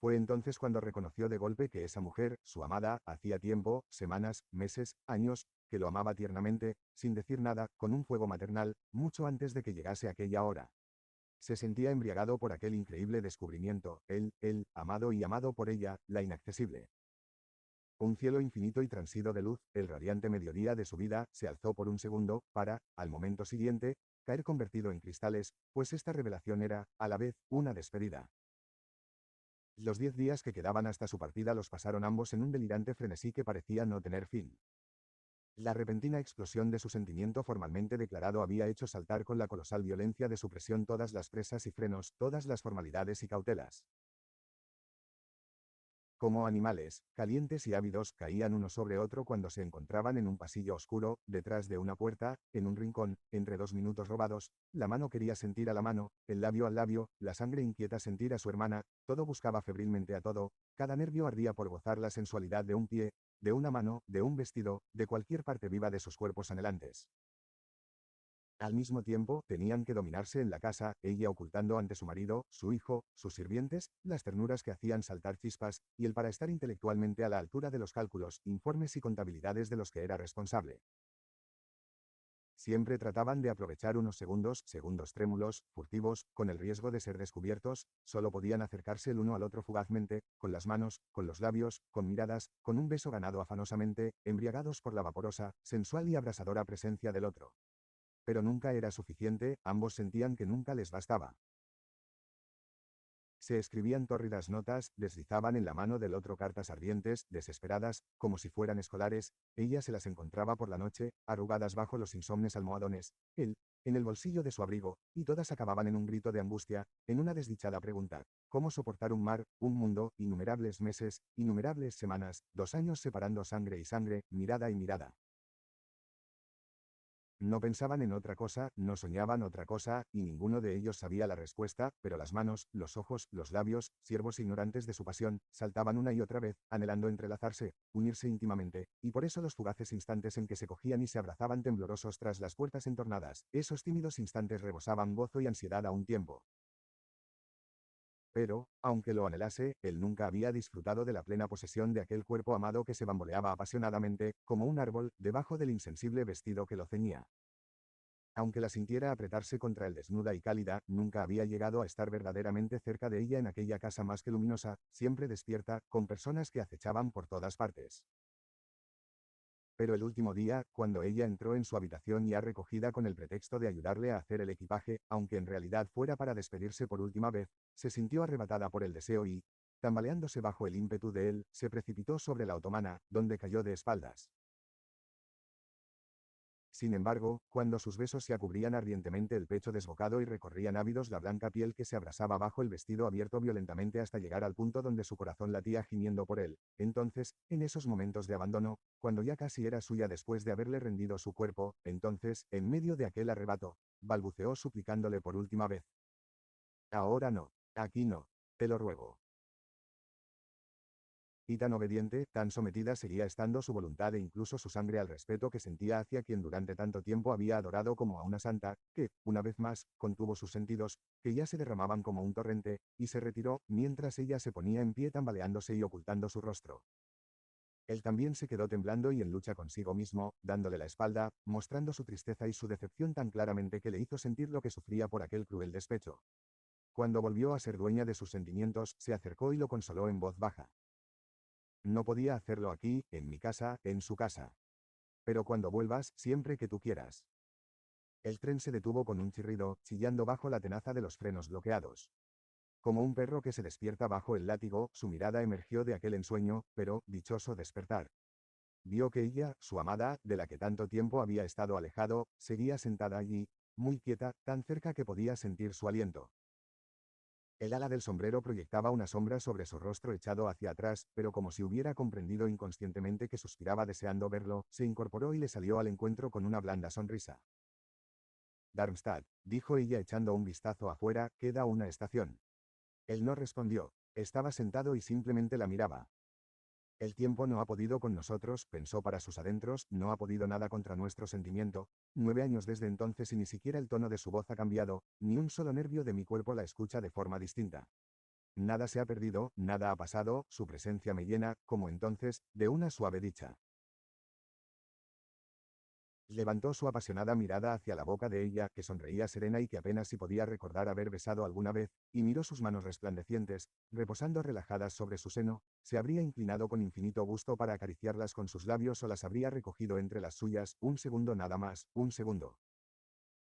Speaker 1: Fue entonces cuando reconoció de golpe que esa mujer, su amada, hacía tiempo, semanas, meses, años, que lo amaba tiernamente, sin decir nada, con un fuego maternal, mucho antes de que llegase aquella hora. Se sentía embriagado por aquel increíble descubrimiento, él, amado y amado por ella, la inaccesible. Un cielo infinito y transido de luz, el radiante mediodía de su vida, se alzó por un segundo, para, al momento siguiente, caer convertido en cristales, pues esta revelación era, a la vez, una despedida. Los 10 días que quedaban hasta su partida los pasaron ambos en un delirante frenesí que parecía no tener fin. La repentina explosión de su sentimiento formalmente declarado había hecho saltar con la colosal violencia de su presión todas las presas y frenos, todas las formalidades y cautelas. Como animales, calientes y ávidos, caían uno sobre otro cuando se encontraban en un pasillo oscuro, detrás de una puerta, en un rincón, entre 2 minutos robados, la mano quería sentir a la mano, el labio al labio, la sangre inquieta sentir a su hermana, todo buscaba febrilmente a todo, cada nervio ardía por gozar la sensualidad de un pie, de una mano, de un vestido, de cualquier parte viva de sus cuerpos anhelantes. Al mismo tiempo, tenían que dominarse en la casa, ella ocultando ante su marido, su hijo, sus sirvientes, las ternuras que hacían saltar chispas, y él para estar intelectualmente a la altura de los cálculos, informes y contabilidades de los que era responsable. Siempre trataban de aprovechar unos segundos, segundos trémulos, furtivos, con el riesgo de ser descubiertos, solo podían acercarse el uno al otro fugazmente, con las manos, con los labios, con miradas, con un beso ganado afanosamente, embriagados por la vaporosa, sensual y abrasadora presencia del otro. Pero nunca era suficiente, ambos sentían que nunca les bastaba. Se escribían tórridas notas, deslizaban en la mano del otro cartas ardientes, desesperadas, como si fueran escolares, ella se las encontraba por la noche, arrugadas bajo los insomnes almohadones, él, en el bolsillo de su abrigo, y todas acababan en un grito de angustia, en una desdichada pregunta: ¿cómo soportar un mar, un mundo, innumerables meses, innumerables semanas, 2 años separando sangre y sangre, mirada y mirada? No pensaban en otra cosa, no soñaban otra cosa, y ninguno de ellos sabía la respuesta, pero las manos, los ojos, los labios, siervos ignorantes de su pasión, saltaban una y otra vez, anhelando entrelazarse, unirse íntimamente, y por eso los fugaces instantes en que se cogían y se abrazaban temblorosos tras las puertas entornadas, esos tímidos instantes rebosaban gozo y ansiedad a un tiempo. Pero, aunque lo anhelase, él nunca había disfrutado de la plena posesión de aquel cuerpo amado que se bamboleaba apasionadamente, como un árbol, debajo del insensible vestido que lo ceñía. Aunque la sintiera apretarse contra él desnuda y cálida, nunca había llegado a estar verdaderamente cerca de ella en aquella casa más que luminosa, siempre despierta, con personas que acechaban por todas partes. Pero el último día, cuando ella entró en su habitación ya recogida con el pretexto de ayudarle a hacer el equipaje, aunque en realidad fuera para despedirse por última vez, se sintió arrebatada por el deseo y, tambaleándose bajo el ímpetu de él, se precipitó sobre la otomana, donde cayó de espaldas. Sin embargo, cuando sus besos se cubrían ardientemente el pecho desbocado y recorrían ávidos la blanca piel que se abrasaba bajo el vestido abierto violentamente hasta llegar al punto donde su corazón latía gimiendo por él, entonces, en esos momentos de abandono, cuando ya casi era suya después de haberle rendido su cuerpo, entonces, en medio de aquel arrebato, balbuceó suplicándole por última vez. Ahora no, aquí no, te lo ruego. Y tan obediente, tan sometida seguía estando su voluntad e incluso su sangre al respeto que sentía hacia quien durante tanto tiempo había adorado como a una santa, que, una vez más, contuvo sus sentidos, que ya se derramaban como un torrente, y se retiró, mientras ella se ponía en pie tambaleándose y ocultando su rostro. Él también se quedó temblando y en lucha consigo mismo, dándole la espalda, mostrando su tristeza y su decepción tan claramente que le hizo sentir lo que sufría por aquel cruel despecho. Cuando volvió a ser dueña de sus sentimientos, se acercó y lo consoló en voz baja. No podía hacerlo aquí, en mi casa, en su casa. Pero cuando vuelvas, siempre que tú quieras. El tren se detuvo con un chirrido, chillando bajo la tenaza de los frenos bloqueados. Como un perro que se despierta bajo el látigo, su mirada emergió de aquel ensueño, pero, dichoso despertar. Vio que ella, su amada, de la que tanto tiempo había estado alejado, seguía sentada allí, muy quieta, tan cerca que podía sentir su aliento. El ala del sombrero proyectaba una sombra sobre su rostro echado hacia atrás, pero como si hubiera comprendido inconscientemente que suspiraba deseando verlo, se incorporó y le salió al encuentro con una blanda sonrisa. Darmstadt, dijo ella echando un vistazo afuera, queda una estación. Él no respondió. Estaba sentado y simplemente la miraba. El tiempo no ha podido con nosotros, pensó para sus adentros, no ha podido nada contra nuestro sentimiento. 9 años desde entonces y ni siquiera el tono de su voz ha cambiado, ni un solo nervio de mi cuerpo la escucha de forma distinta. Nada se ha perdido, nada ha pasado, su presencia me llena, como entonces, de una suave dicha. Levantó su apasionada mirada hacia la boca de ella, que sonreía serena y que apenas si podía recordar haber besado alguna vez, y miró sus manos resplandecientes, reposando relajadas sobre su seno, se habría inclinado con infinito gusto para acariciarlas con sus labios o las habría recogido entre las suyas, un segundo nada más, un segundo.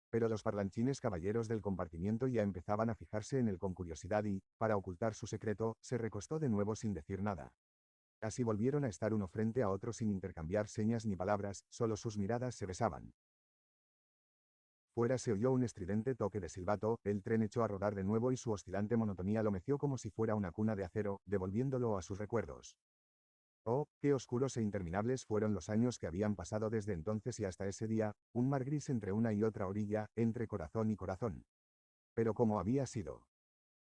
Speaker 1: Pero los parlanchines caballeros del compartimiento ya empezaban a fijarse en él con curiosidad y, para ocultar su secreto, se recostó de nuevo sin decir nada. Así volvieron a estar uno frente a otro sin intercambiar señas ni palabras, solo sus miradas se besaban. Fuera se oyó un estridente toque de silbato, el tren echó a rodar de nuevo y su oscilante monotonía lo meció como si fuera una cuna de acero, devolviéndolo a sus recuerdos. Oh, qué oscuros e interminables fueron los años que habían pasado desde entonces y hasta ese día, un mar gris entre una y otra orilla, entre corazón y corazón. Pero ¿cómo había sido?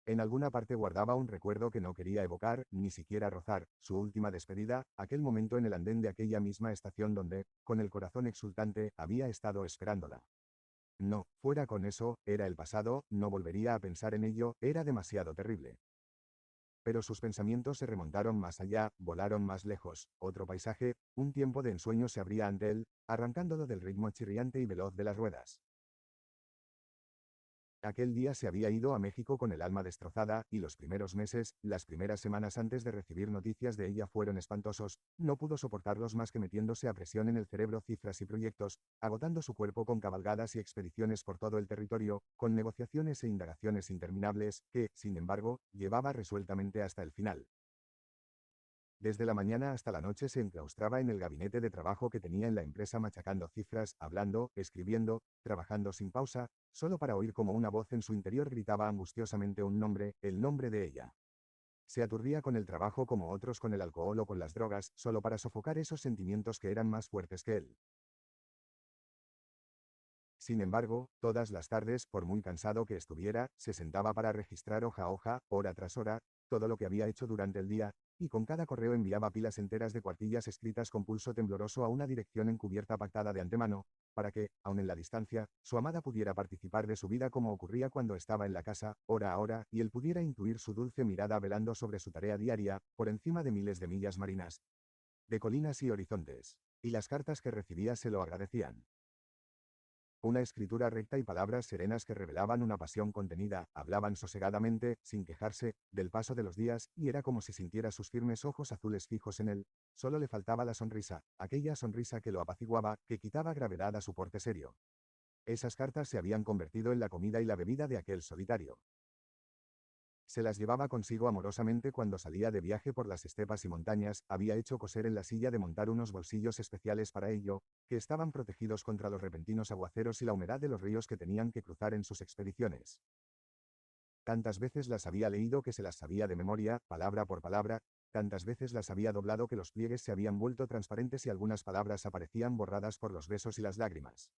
Speaker 1: En alguna parte guardaba un recuerdo que no quería evocar, ni siquiera rozar, su última despedida, aquel momento en el andén de aquella misma estación donde, con el corazón exultante, había estado esperándola. No, fuera con eso, era el pasado, no volvería a pensar en ello, era demasiado terrible. Pero sus pensamientos se remontaron más allá, volaron más lejos, otro paisaje, un tiempo de ensueño se abría ante él, arrancándolo del ritmo chirriante y veloz de las ruedas. Aquel día se había ido a México con el alma destrozada, y los primeros meses, las primeras semanas antes de recibir noticias de ella fueron espantosos, no pudo soportarlos más que metiéndose a presión en el cerebro cifras y proyectos, agotando su cuerpo con cabalgadas y expediciones por todo el territorio, con negociaciones e indagaciones interminables, que, sin embargo, llevaba resueltamente hasta el final. Desde la mañana hasta la noche se enclaustraba en el gabinete de trabajo que tenía en la empresa machacando cifras, hablando, escribiendo, trabajando sin pausa, solo para oír como una voz en su interior gritaba angustiosamente un nombre, el nombre de ella. Se aturdía con el trabajo como otros con el alcohol o con las drogas, solo para sofocar esos sentimientos que eran más fuertes que él. Sin embargo, todas las tardes, por muy cansado que estuviera, se sentaba para registrar hoja a hoja, hora tras hora, todo lo que había hecho durante el día, y con cada correo enviaba pilas enteras de cuartillas escritas con pulso tembloroso a una dirección encubierta pactada de antemano, para que, aun en la distancia, su amada pudiera participar de su vida como ocurría cuando estaba en la casa, hora a hora, y él pudiera intuir su dulce mirada velando sobre su tarea diaria, por encima de miles de millas marinas, de colinas y horizontes. Y las cartas que recibía se lo agradecían. Una escritura recta y palabras serenas que revelaban una pasión contenida, hablaban sosegadamente, sin quejarse, del paso de los días, y era como si sintiera sus firmes ojos azules fijos en él. Solo le faltaba la sonrisa, aquella sonrisa que lo apaciguaba, que quitaba gravedad a su porte serio. Esas cartas se habían convertido en la comida y la bebida de aquel solitario. Se las llevaba consigo amorosamente cuando salía de viaje por las estepas y montañas, había hecho coser en la silla de montar unos bolsillos especiales para ello, que estaban protegidos contra los repentinos aguaceros y la humedad de los ríos que tenían que cruzar en sus expediciones. Tantas veces las había leído que se las sabía de memoria, palabra por palabra, tantas veces las había doblado que los pliegues se habían vuelto transparentes y algunas palabras aparecían borradas por los besos y las lágrimas.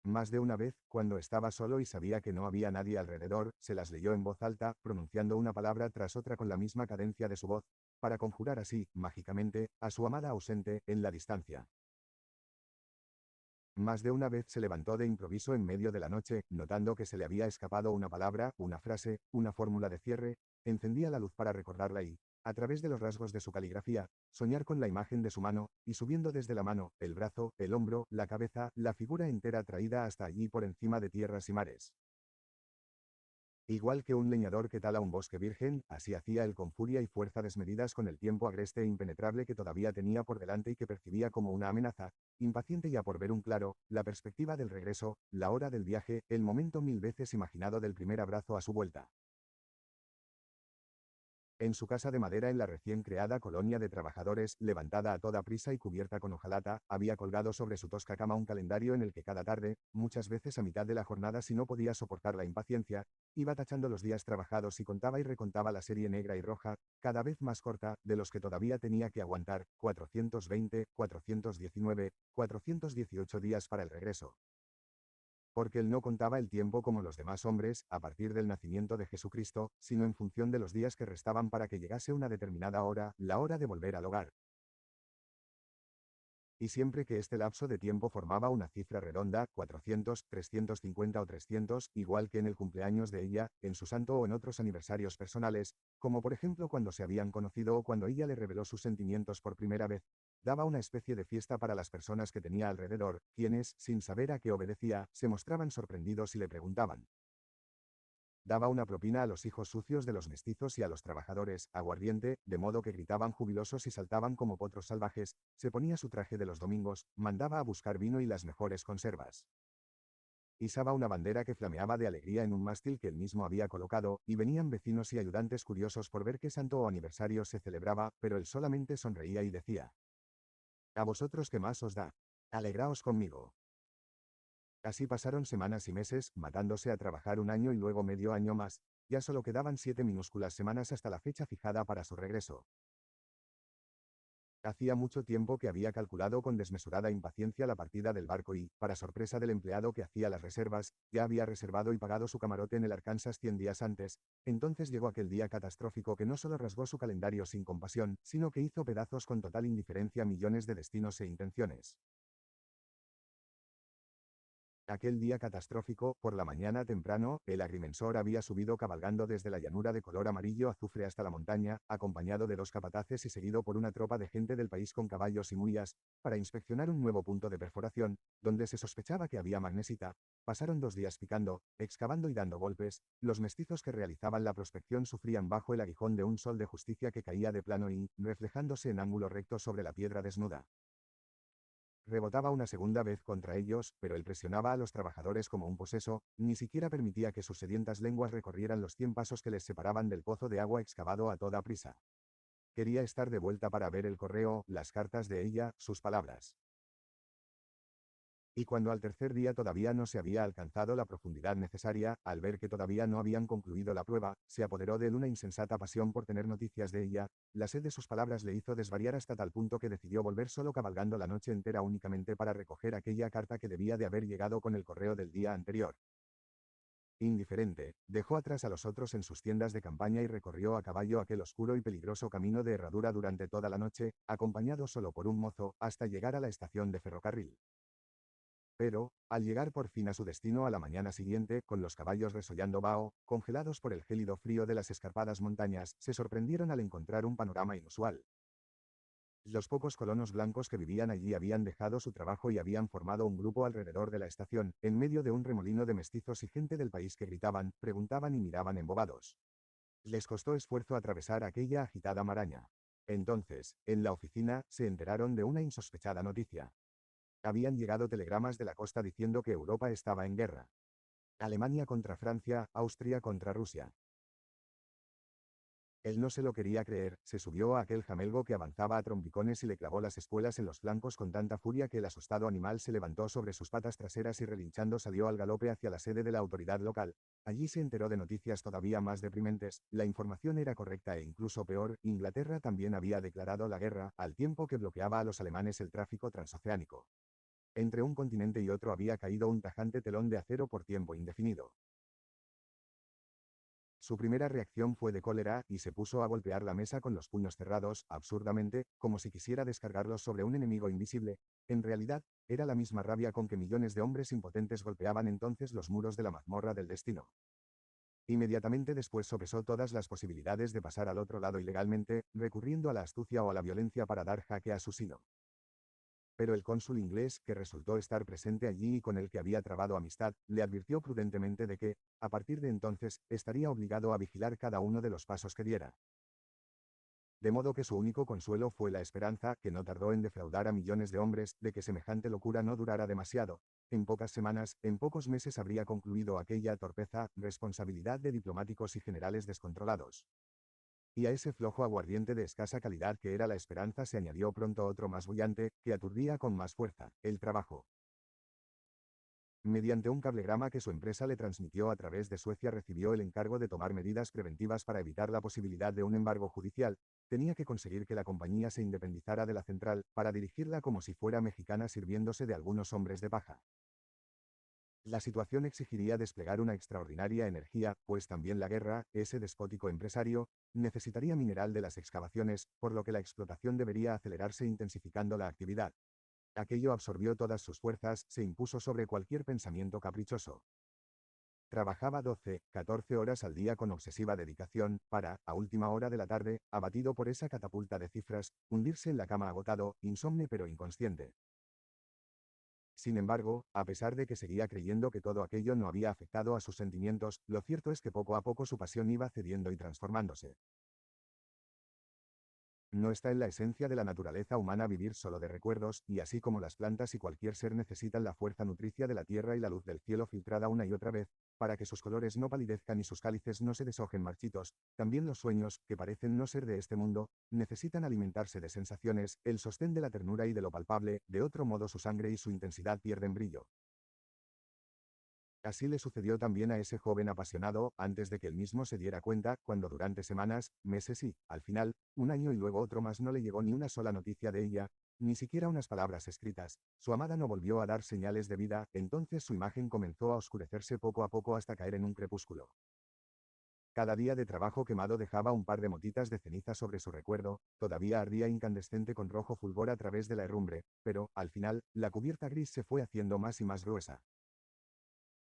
Speaker 1: Más de una vez, cuando estaba solo y sabía que no había nadie alrededor, se las leyó en voz alta, pronunciando una palabra tras otra con la misma cadencia de su voz, para conjurar así, mágicamente, a su amada ausente, en la distancia. Más de una vez se levantó de improviso en medio de la noche, notando que se le había escapado una palabra, una frase, una fórmula de cierre, encendía la luz para recordarla y, a través de los rasgos de su caligrafía, soñar con la imagen de su mano, y subiendo desde la mano, el brazo, el hombro, la cabeza, la figura entera traída hasta allí por encima de tierras y mares. Igual que un leñador que tala un bosque virgen, así hacía él con furia y fuerza desmedidas con el tiempo agreste e impenetrable que todavía tenía por delante y que percibía como una amenaza, impaciente ya por ver un claro, la perspectiva del regreso, la hora del viaje, el momento mil veces imaginado del primer abrazo a su vuelta. En su casa de madera en la recién creada colonia de trabajadores, levantada a toda prisa y cubierta con hojalata, había colgado sobre su tosca cama un calendario en el que cada tarde, muchas veces a mitad de la jornada si no podía soportar la impaciencia, iba tachando los días trabajados y contaba y recontaba la serie negra y roja, cada vez más corta, de los que todavía tenía que aguantar, 420, 419, 418 días para el regreso. Porque él no contaba el tiempo como los demás hombres, a partir del nacimiento de Jesucristo, sino en función de los días que restaban para que llegase una determinada hora, la hora de volver al hogar. Y siempre que este lapso de tiempo formaba una cifra redonda, 400, 350 o 300, igual que en el cumpleaños de ella, en su santo o en otros aniversarios personales, como por ejemplo cuando se habían conocido o cuando ella le reveló sus sentimientos por primera vez, daba una especie de fiesta para las personas que tenía alrededor, quienes, sin saber a qué obedecía, se mostraban sorprendidos y le preguntaban. Daba una propina a los hijos sucios de los mestizos y a los trabajadores, aguardiente, de modo que gritaban jubilosos y saltaban como potros salvajes, se ponía su traje de los domingos, mandaba a buscar vino y las mejores conservas. Izaba una bandera que flameaba de alegría en un mástil que él mismo había colocado, y venían vecinos y ayudantes curiosos por ver qué santo o aniversario se celebraba, pero él solamente sonreía y decía: «¿A vosotros qué más os da? Alegraos conmigo». Así pasaron semanas y meses, matándose a trabajar un año y luego medio año más. Ya solo quedaban 7 minúsculas semanas hasta la fecha fijada para su regreso. Hacía mucho tiempo que había calculado con desmesurada impaciencia la partida del barco y, para sorpresa del empleado que hacía las reservas, ya había reservado y pagado su camarote en el Arkansas 100 días antes. Entonces llegó aquel día catastrófico que no solo rasgó su calendario sin compasión, sino que hizo pedazos con total indiferencia millones de destinos e intenciones. Aquel día catastrófico, por la mañana temprano, el agrimensor había subido cabalgando desde la llanura de color amarillo azufre hasta la montaña, acompañado de 2 capataces y seguido por una tropa de gente del país con caballos y muías, para inspeccionar un nuevo punto de perforación, donde se sospechaba que había magnesita. Pasaron 2 días picando, excavando y dando golpes. Los mestizos que realizaban la prospección sufrían bajo el aguijón de un sol de justicia que caía de plano y, reflejándose en ángulo recto sobre la piedra desnuda, rebotaba una segunda vez contra ellos, pero él presionaba a los trabajadores como un poseso, ni siquiera permitía que sus sedientas lenguas recorrieran los 100 pasos que les separaban del pozo de agua excavado a toda prisa. Quería estar de vuelta para ver el correo, las cartas de ella, sus palabras. Y cuando al tercer día todavía no se había alcanzado la profundidad necesaria, al ver que todavía no habían concluido la prueba, se apoderó de él una insensata pasión por tener noticias de ella. La sed de sus palabras le hizo desvariar hasta tal punto que decidió volver solo cabalgando la noche entera únicamente para recoger aquella carta que debía de haber llegado con el correo del día anterior. Indiferente, dejó atrás a los otros en sus tiendas de campaña y recorrió a caballo aquel oscuro y peligroso camino de herradura durante toda la noche, acompañado solo por un mozo, hasta llegar a la estación de ferrocarril. Pero, al llegar por fin a su destino a la mañana siguiente, con los caballos resollando vaho, congelados por el gélido frío de las escarpadas montañas, se sorprendieron al encontrar un panorama inusual. Los pocos colonos blancos que vivían allí habían dejado su trabajo y habían formado un grupo alrededor de la estación, en medio de un remolino de mestizos y gente del país que gritaban, preguntaban y miraban embobados. Les costó esfuerzo atravesar aquella agitada maraña. Entonces, en la oficina, se enteraron de una insospechada noticia. Habían llegado telegramas de la costa diciendo que Europa estaba en guerra. Alemania contra Francia, Austria contra Rusia. Él no se lo quería creer, se subió a aquel jamelgo que avanzaba a trompicones y le clavó las espuelas en los flancos con tanta furia que el asustado animal se levantó sobre sus patas traseras y relinchando salió al galope hacia la sede de la autoridad local. Allí se enteró de noticias todavía más deprimentes, la información era correcta e incluso peor, Inglaterra también había declarado la guerra, al tiempo que bloqueaba a los alemanes el tráfico transoceánico. Entre un continente y otro había caído un tajante telón de acero por tiempo indefinido. Su primera reacción fue de cólera, y se puso a golpear la mesa con los puños cerrados, absurdamente, como si quisiera descargarlos sobre un enemigo invisible. En realidad, era la misma rabia con que millones de hombres impotentes golpeaban entonces los muros de la mazmorra del destino. Inmediatamente después sopesó todas las posibilidades de pasar al otro lado ilegalmente, recurriendo a la astucia o a la violencia para dar jaque a su sino. Pero el cónsul inglés, que resultó estar presente allí y con el que había trabado amistad, le advirtió prudentemente de que, a partir de entonces, estaría obligado a vigilar cada uno de los pasos que diera. De modo que su único consuelo fue la esperanza, que no tardó en defraudar a millones de hombres, de que semejante locura no durara demasiado. En pocas semanas, en pocos meses habría concluido aquella torpeza, responsabilidad de diplomáticos y generales descontrolados. Y a ese flojo aguardiente de escasa calidad que era la esperanza se añadió pronto otro más bullante, que aturdía con más fuerza, el trabajo. Mediante un cablegrama que su empresa le transmitió a través de Suecia recibió el encargo de tomar medidas preventivas para evitar la posibilidad de un embargo judicial. Tenía que conseguir que la compañía se independizara de la central, para dirigirla como si fuera mexicana sirviéndose de algunos hombres de paja. La situación exigiría desplegar una extraordinaria energía, pues también la guerra, ese despótico empresario, necesitaría mineral de las excavaciones, por lo que la explotación debería acelerarse intensificando la actividad. Aquello absorbió todas sus fuerzas, se impuso sobre cualquier pensamiento caprichoso. Trabajaba 12, 14 horas al día con obsesiva dedicación, para, a última hora de la tarde, abatido por esa catapulta de cifras, hundirse en la cama agotado, insomne pero inconsciente. Sin embargo, a pesar de que seguía creyendo que todo aquello no había afectado a sus sentimientos, lo cierto es que poco a poco su pasión iba cediendo y transformándose. No está en la esencia de la naturaleza humana vivir solo de recuerdos, y así como las plantas y cualquier ser necesitan la fuerza nutricia de la tierra y la luz del cielo filtrada una y otra vez, para que sus colores no palidezcan y sus cálices no se deshojen marchitos, también los sueños, que parecen no ser de este mundo, necesitan alimentarse de sensaciones, el sostén de la ternura y de lo palpable, de otro modo su sangre y su intensidad pierden brillo. Así le sucedió también a ese joven apasionado, antes de que él mismo se diera cuenta, cuando durante semanas, meses y, al final, un año y luego otro más no le llegó ni una sola noticia de ella, ni siquiera unas palabras escritas. Su amada no volvió a dar señales de vida, entonces su imagen comenzó a oscurecerse poco a poco hasta caer en un crepúsculo. Cada día de trabajo quemado dejaba un par de motitas de ceniza sobre su recuerdo, todavía ardía incandescente con rojo fulgor a través de la herrumbre, pero, al final, la cubierta gris se fue haciendo más y más gruesa.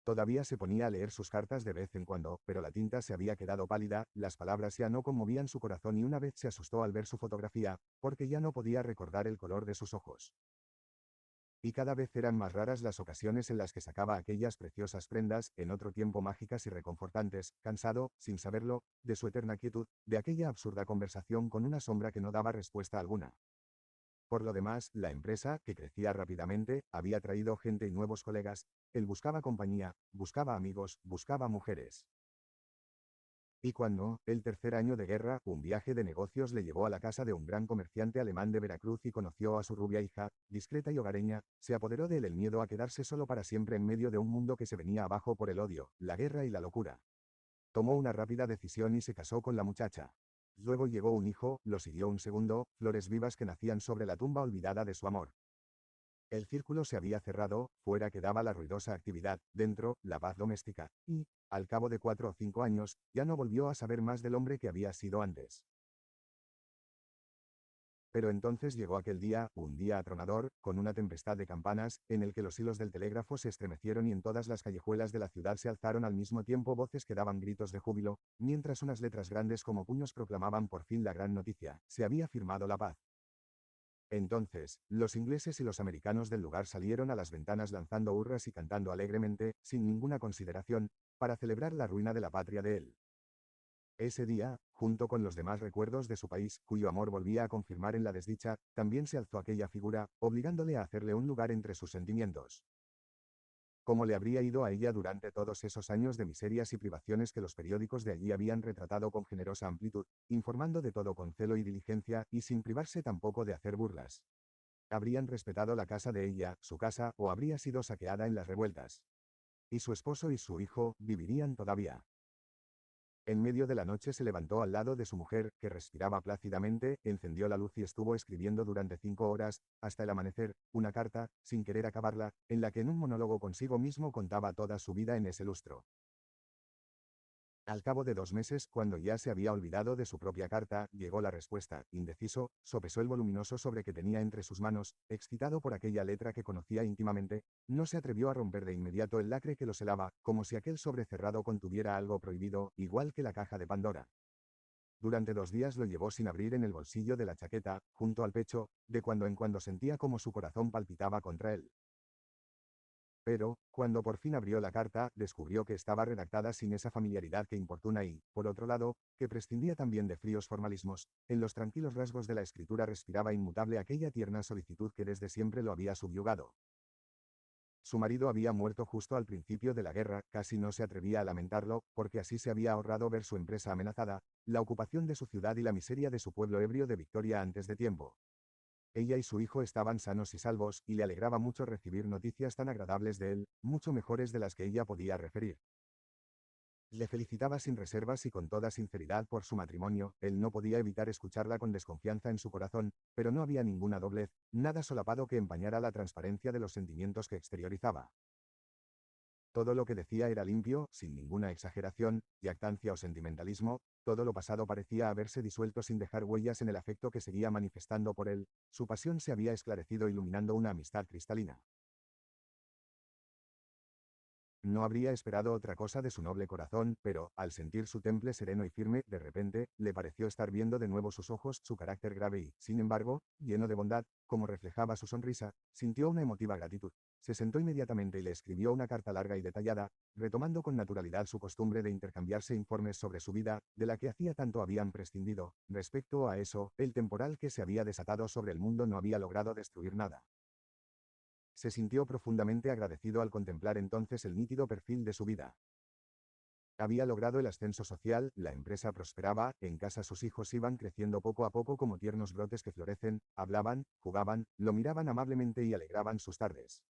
Speaker 1: Todavía se ponía a leer sus cartas de vez en cuando, pero la tinta se había quedado pálida, las palabras ya no conmovían su corazón y una vez se asustó al ver su fotografía, porque ya no podía recordar el color de sus ojos. Y cada vez eran más raras las ocasiones en las que sacaba aquellas preciosas prendas, en otro tiempo mágicas y reconfortantes, cansado, sin saberlo, de su eterna quietud, de aquella absurda conversación con una sombra que no daba respuesta alguna. Por lo demás, la empresa, que crecía rápidamente, había traído gente y nuevos colegas, él buscaba compañía, buscaba amigos, buscaba mujeres. Y cuando, el tercer año de guerra, un viaje de negocios le llevó a la casa de un gran comerciante alemán de Veracruz y conoció a su rubia hija, discreta y hogareña, se apoderó de él el miedo a quedarse solo para siempre en medio de un mundo que se venía abajo por el odio, la guerra y la locura. Tomó una rápida decisión y se casó con la muchacha. Luego llegó un hijo, lo siguió un segundo, flores vivas que nacían sobre la tumba olvidada de su amor. El círculo se había cerrado, fuera quedaba la ruidosa actividad, dentro, la paz doméstica, y, al cabo de 4 o 5 años, ya no volvió a saber más del hombre que había sido antes. Pero entonces llegó aquel día, un día atronador, con una tempestad de campanas, en el que los hilos del telégrafo se estremecieron y en todas las callejuelas de la ciudad se alzaron al mismo tiempo voces que daban gritos de júbilo, mientras unas letras grandes como puños proclamaban por fin la gran noticia: se había firmado la paz. Entonces, los ingleses y los americanos del lugar salieron a las ventanas lanzando hurras y cantando alegremente, sin ninguna consideración, para celebrar la ruina de la patria de él. Ese día, junto con los demás recuerdos de su país, cuyo amor volvía a confirmar en la desdicha, también se alzó aquella figura, obligándole a hacerle un lugar entre sus sentimientos. ¿Cómo le habría ido a ella durante todos esos años de miserias y privaciones que los periódicos de allí habían retratado con generosa amplitud, informando de todo con celo y diligencia, y sin privarse tampoco de hacer burlas? ¿Habrían respetado la casa de ella, su casa, o habría sido saqueada en las revueltas? Y su esposo y su hijo, ¿vivirían todavía? En medio de la noche se levantó al lado de su mujer, que respiraba plácidamente, encendió la luz y estuvo escribiendo durante 5 horas, hasta el amanecer, una carta, sin querer acabarla, en la que en un monólogo consigo mismo contaba toda su vida en ese lustro. Al cabo de 2 meses, cuando ya se había olvidado de su propia carta, llegó la respuesta. Indeciso, sopesó el voluminoso sobre que tenía entre sus manos, excitado por aquella letra que conocía íntimamente, no se atrevió a romper de inmediato el lacre que lo celaba, como si aquel sobre cerrado contuviera algo prohibido, igual que la caja de Pandora. Durante 2 días lo llevó sin abrir en el bolsillo de la chaqueta, junto al pecho, de cuando en cuando sentía como su corazón palpitaba contra él. Pero, cuando por fin abrió la carta, descubrió que estaba redactada sin esa familiaridad que importuna y, por otro lado, que prescindía también de fríos formalismos. En los tranquilos rasgos de la escritura respiraba inmutable aquella tierna solicitud que desde siempre lo había subyugado. Su marido había muerto justo al principio de la guerra, casi no se atrevía a lamentarlo, porque así se había ahorrado ver su empresa amenazada, la ocupación de su ciudad y la miseria de su pueblo ebrio de victoria antes de tiempo. Ella y su hijo estaban sanos y salvos, y le alegraba mucho recibir noticias tan agradables de él, mucho mejores de las que ella podía referir. Le felicitaba sin reservas y con toda sinceridad por su matrimonio. Él no podía evitar escucharla con desconfianza en su corazón, pero no había ninguna doblez, nada solapado que empañara la transparencia de los sentimientos que exteriorizaba. Todo lo que decía era limpio, sin ninguna exageración, jactancia o sentimentalismo. Todo lo pasado parecía haberse disuelto sin dejar huellas en el afecto que seguía manifestando por él. Su pasión se había esclarecido iluminando una amistad cristalina. No habría esperado otra cosa de su noble corazón, pero, al sentir su temple sereno y firme, de repente, le pareció estar viendo de nuevo sus ojos, su carácter grave y, sin embargo, lleno de bondad, como reflejaba su sonrisa, sintió una emotiva gratitud. Se sentó inmediatamente y le escribió una carta larga y detallada, retomando con naturalidad su costumbre de intercambiarse informes sobre su vida, de la que hacía tanto habían prescindido. Respecto a eso, el temporal que se había desatado sobre el mundo no había logrado destruir nada. Se sintió profundamente agradecido al contemplar entonces el nítido perfil de su vida. Había logrado el ascenso social, la empresa prosperaba, en casa sus hijos iban creciendo poco a poco como tiernos brotes que florecen, hablaban, jugaban, lo miraban amablemente y alegraban sus tardes.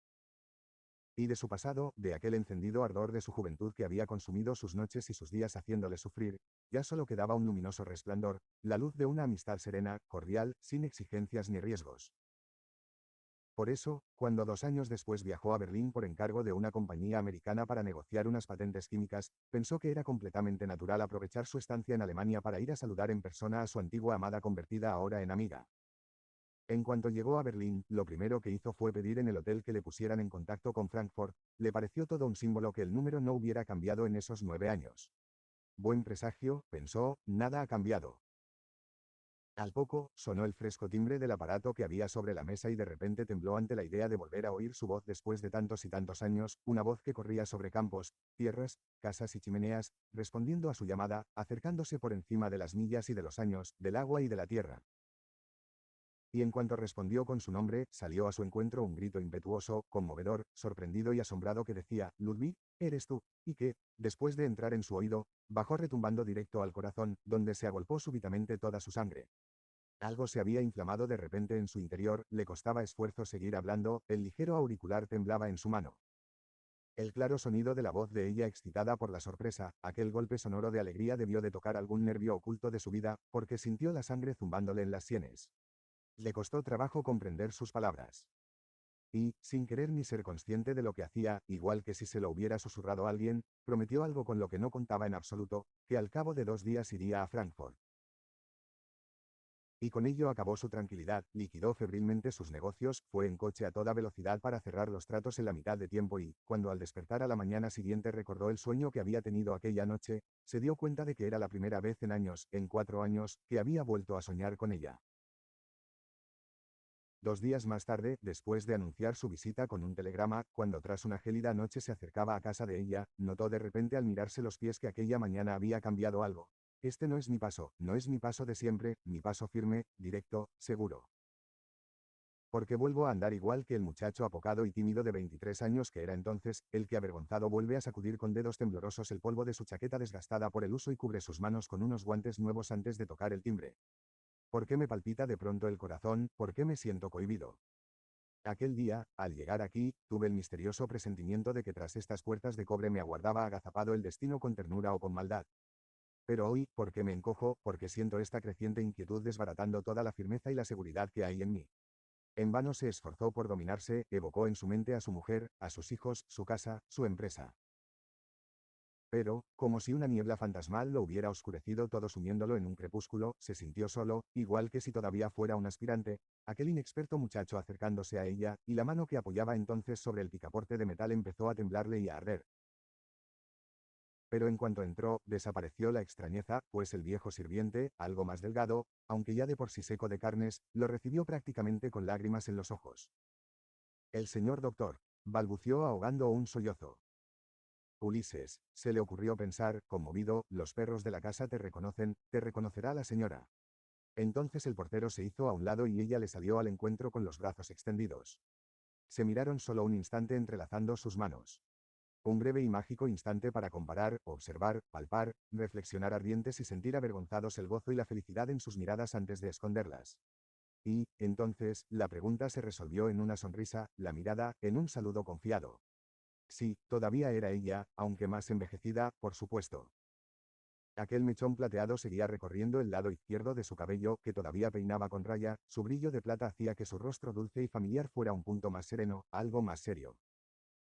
Speaker 1: Y de su pasado, de aquel encendido ardor de su juventud que había consumido sus noches y sus días haciéndole sufrir, ya solo quedaba un luminoso resplandor, la luz de una amistad serena, cordial, sin exigencias ni riesgos. Por eso, cuando 2 años después viajó a Berlín por encargo de una compañía americana para negociar unas patentes químicas, pensó que era completamente natural aprovechar su estancia en Alemania para ir a saludar en persona a su antigua amada convertida ahora en amiga. En cuanto llegó a Berlín, lo primero que hizo fue pedir en el hotel que le pusieran en contacto con Frankfurt. Le pareció todo un símbolo que el número no hubiera cambiado en esos 9 años. Buen presagio, pensó, nada ha cambiado. Al poco, sonó el fresco timbre del aparato que había sobre la mesa y de repente tembló ante la idea de volver a oír su voz después de tantos y tantos años, una voz que corría sobre campos, tierras, casas y chimeneas, respondiendo a su llamada, acercándose por encima de las millas y de los años, del agua y de la tierra. Y en cuanto respondió con su nombre, salió a su encuentro un grito impetuoso, conmovedor, sorprendido y asombrado que decía, Ludwig, eres tú, y que, después de entrar en su oído, bajó retumbando directo al corazón, donde se agolpó súbitamente toda su sangre. Algo se había inflamado de repente en su interior, le costaba esfuerzo seguir hablando, el ligero auricular temblaba en su mano. El claro sonido de la voz de ella excitada por la sorpresa, aquel golpe sonoro de alegría debió de tocar algún nervio oculto de su vida, porque sintió la sangre zumbándole en las sienes. Le costó trabajo comprender sus palabras. Y, sin querer ni ser consciente de lo que hacía, igual que si se lo hubiera susurrado alguien, prometió algo con lo que no contaba en absoluto, que al cabo de 2 días iría a Frankfurt. Y con ello acabó su tranquilidad, liquidó febrilmente sus negocios, fue en coche a toda velocidad para cerrar los tratos en la mitad de tiempo y, cuando al despertar a la mañana siguiente recordó el sueño que había tenido aquella noche, se dio cuenta de que era la primera vez en años, en 4 años, que había vuelto a soñar con ella. 2 días más tarde, después de anunciar su visita con un telegrama, cuando tras una gélida noche se acercaba a casa de ella, notó de repente al mirarse los pies que aquella mañana había cambiado algo. Este no es mi paso, no es mi paso de siempre, mi paso firme, directo, seguro. Porque vuelvo a andar igual que el muchacho apocado y tímido de 23 años que era entonces, el que avergonzado vuelve a sacudir con dedos temblorosos el polvo de su chaqueta desgastada por el uso y cubre sus manos con unos guantes nuevos antes de tocar el timbre. ¿Por qué me palpita de pronto el corazón? ¿Por qué me siento cohibido? Aquel día, al llegar aquí, tuve el misterioso presentimiento de que tras estas puertas de cobre me aguardaba agazapado el destino con ternura o con maldad. Pero hoy, ¿por qué me encojo? Porque siento esta creciente inquietud desbaratando toda la firmeza y la seguridad que hay en mí. En vano se esforzó por dominarse, evocó en su mente a su mujer, a sus hijos, su casa, su empresa. Pero, como si una niebla fantasmal lo hubiera oscurecido todo sumiéndolo en un crepúsculo, se sintió solo, igual que si todavía fuera un aspirante, aquel inexperto muchacho acercándose a ella, y la mano que apoyaba entonces sobre el picaporte de metal empezó a temblarle y a arder. Pero en cuanto entró, desapareció la extrañeza, pues el viejo sirviente, algo más delgado, aunque ya de por sí seco de carnes, lo recibió prácticamente con lágrimas en los ojos. El señor doctor, balbució ahogando un sollozo. Ulises, se le ocurrió pensar, conmovido, los perros de la casa te reconocen, te reconocerá la señora. Entonces el portero se hizo a un lado y ella le salió al encuentro con los brazos extendidos. Se miraron solo un instante entrelazando sus manos. Un breve y mágico instante para comparar, observar, palpar, reflexionar ardientes y sentir avergonzados el gozo y la felicidad en sus miradas antes de esconderlas. Y, entonces, la pregunta se resolvió en una sonrisa, la mirada, en un saludo confiado. Sí, todavía era ella, aunque más envejecida, por supuesto. Aquel mechón plateado seguía recorriendo el lado izquierdo de su cabello, que todavía peinaba con raya, su brillo de plata hacía que su rostro dulce y familiar fuera un punto más sereno, algo más serio.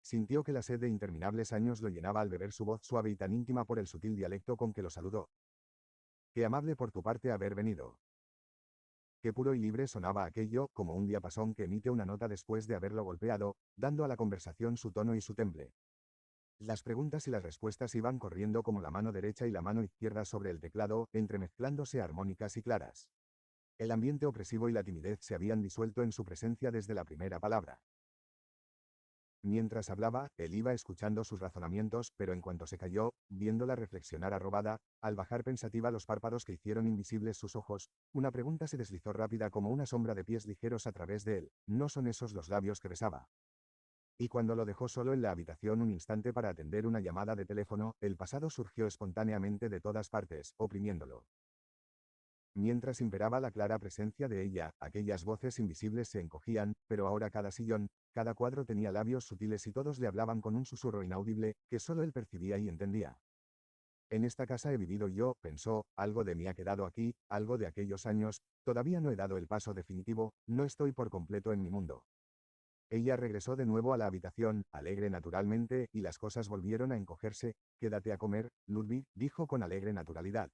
Speaker 1: Sintió que la sed de interminables años lo llenaba al beber su voz suave y tan íntima por el sutil dialecto con que lo saludó. Qué amable por tu parte haber venido. Qué puro y libre sonaba aquello, como un diapasón que emite una nota después de haberlo golpeado, dando a la conversación su tono y su temple. Las preguntas y las respuestas iban corriendo como la mano derecha y la mano izquierda sobre el teclado, entremezclándose armónicas y claras. El ambiente opresivo y la timidez se habían disuelto en su presencia desde la primera palabra. Mientras hablaba, él iba escuchando sus razonamientos, pero en cuanto se calló, viéndola reflexionar arrobada, al bajar pensativa los párpados que hicieron invisibles sus ojos, una pregunta se deslizó rápida como una sombra de pies ligeros a través de él. ¿No son esos los labios que besaba? Y cuando lo dejó solo en la habitación un instante para atender una llamada de teléfono, el pasado surgió espontáneamente de todas partes, oprimiéndolo. Mientras imperaba la clara presencia de ella, aquellas voces invisibles se encogían, pero ahora cada sillón, cada cuadro tenía labios sutiles y todos le hablaban con un susurro inaudible, que solo él percibía y entendía. En esta casa he vivido yo, pensó, algo de mí ha quedado aquí, algo de aquellos años, todavía no he dado el paso definitivo, no estoy por completo en mi mundo. Ella regresó de nuevo a la habitación, alegre naturalmente, y las cosas volvieron a encogerse. Quédate a comer, Ludwig, dijo con alegre naturalidad.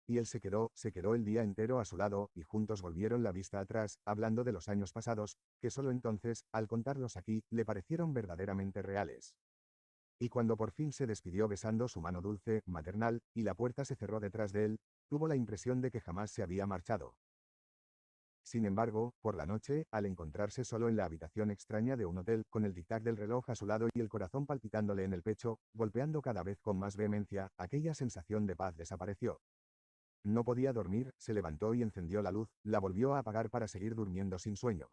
Speaker 1: Y él se quedó el día entero a su lado, y juntos volvieron la vista atrás, hablando de los años pasados, que solo entonces, al contarlos aquí, le parecieron verdaderamente reales. Y cuando por fin se despidió besando su mano dulce, maternal, y la puerta se cerró detrás de él, tuvo la impresión de que jamás se había marchado. Sin embargo, por la noche, al encontrarse solo en la habitación extraña de un hotel, con el tic-tac del reloj a su lado y el corazón palpitándole en el pecho, golpeando cada vez con más vehemencia, aquella sensación de paz desapareció. No podía dormir, se levantó y encendió la luz, la volvió a apagar para seguir durmiendo sin sueño.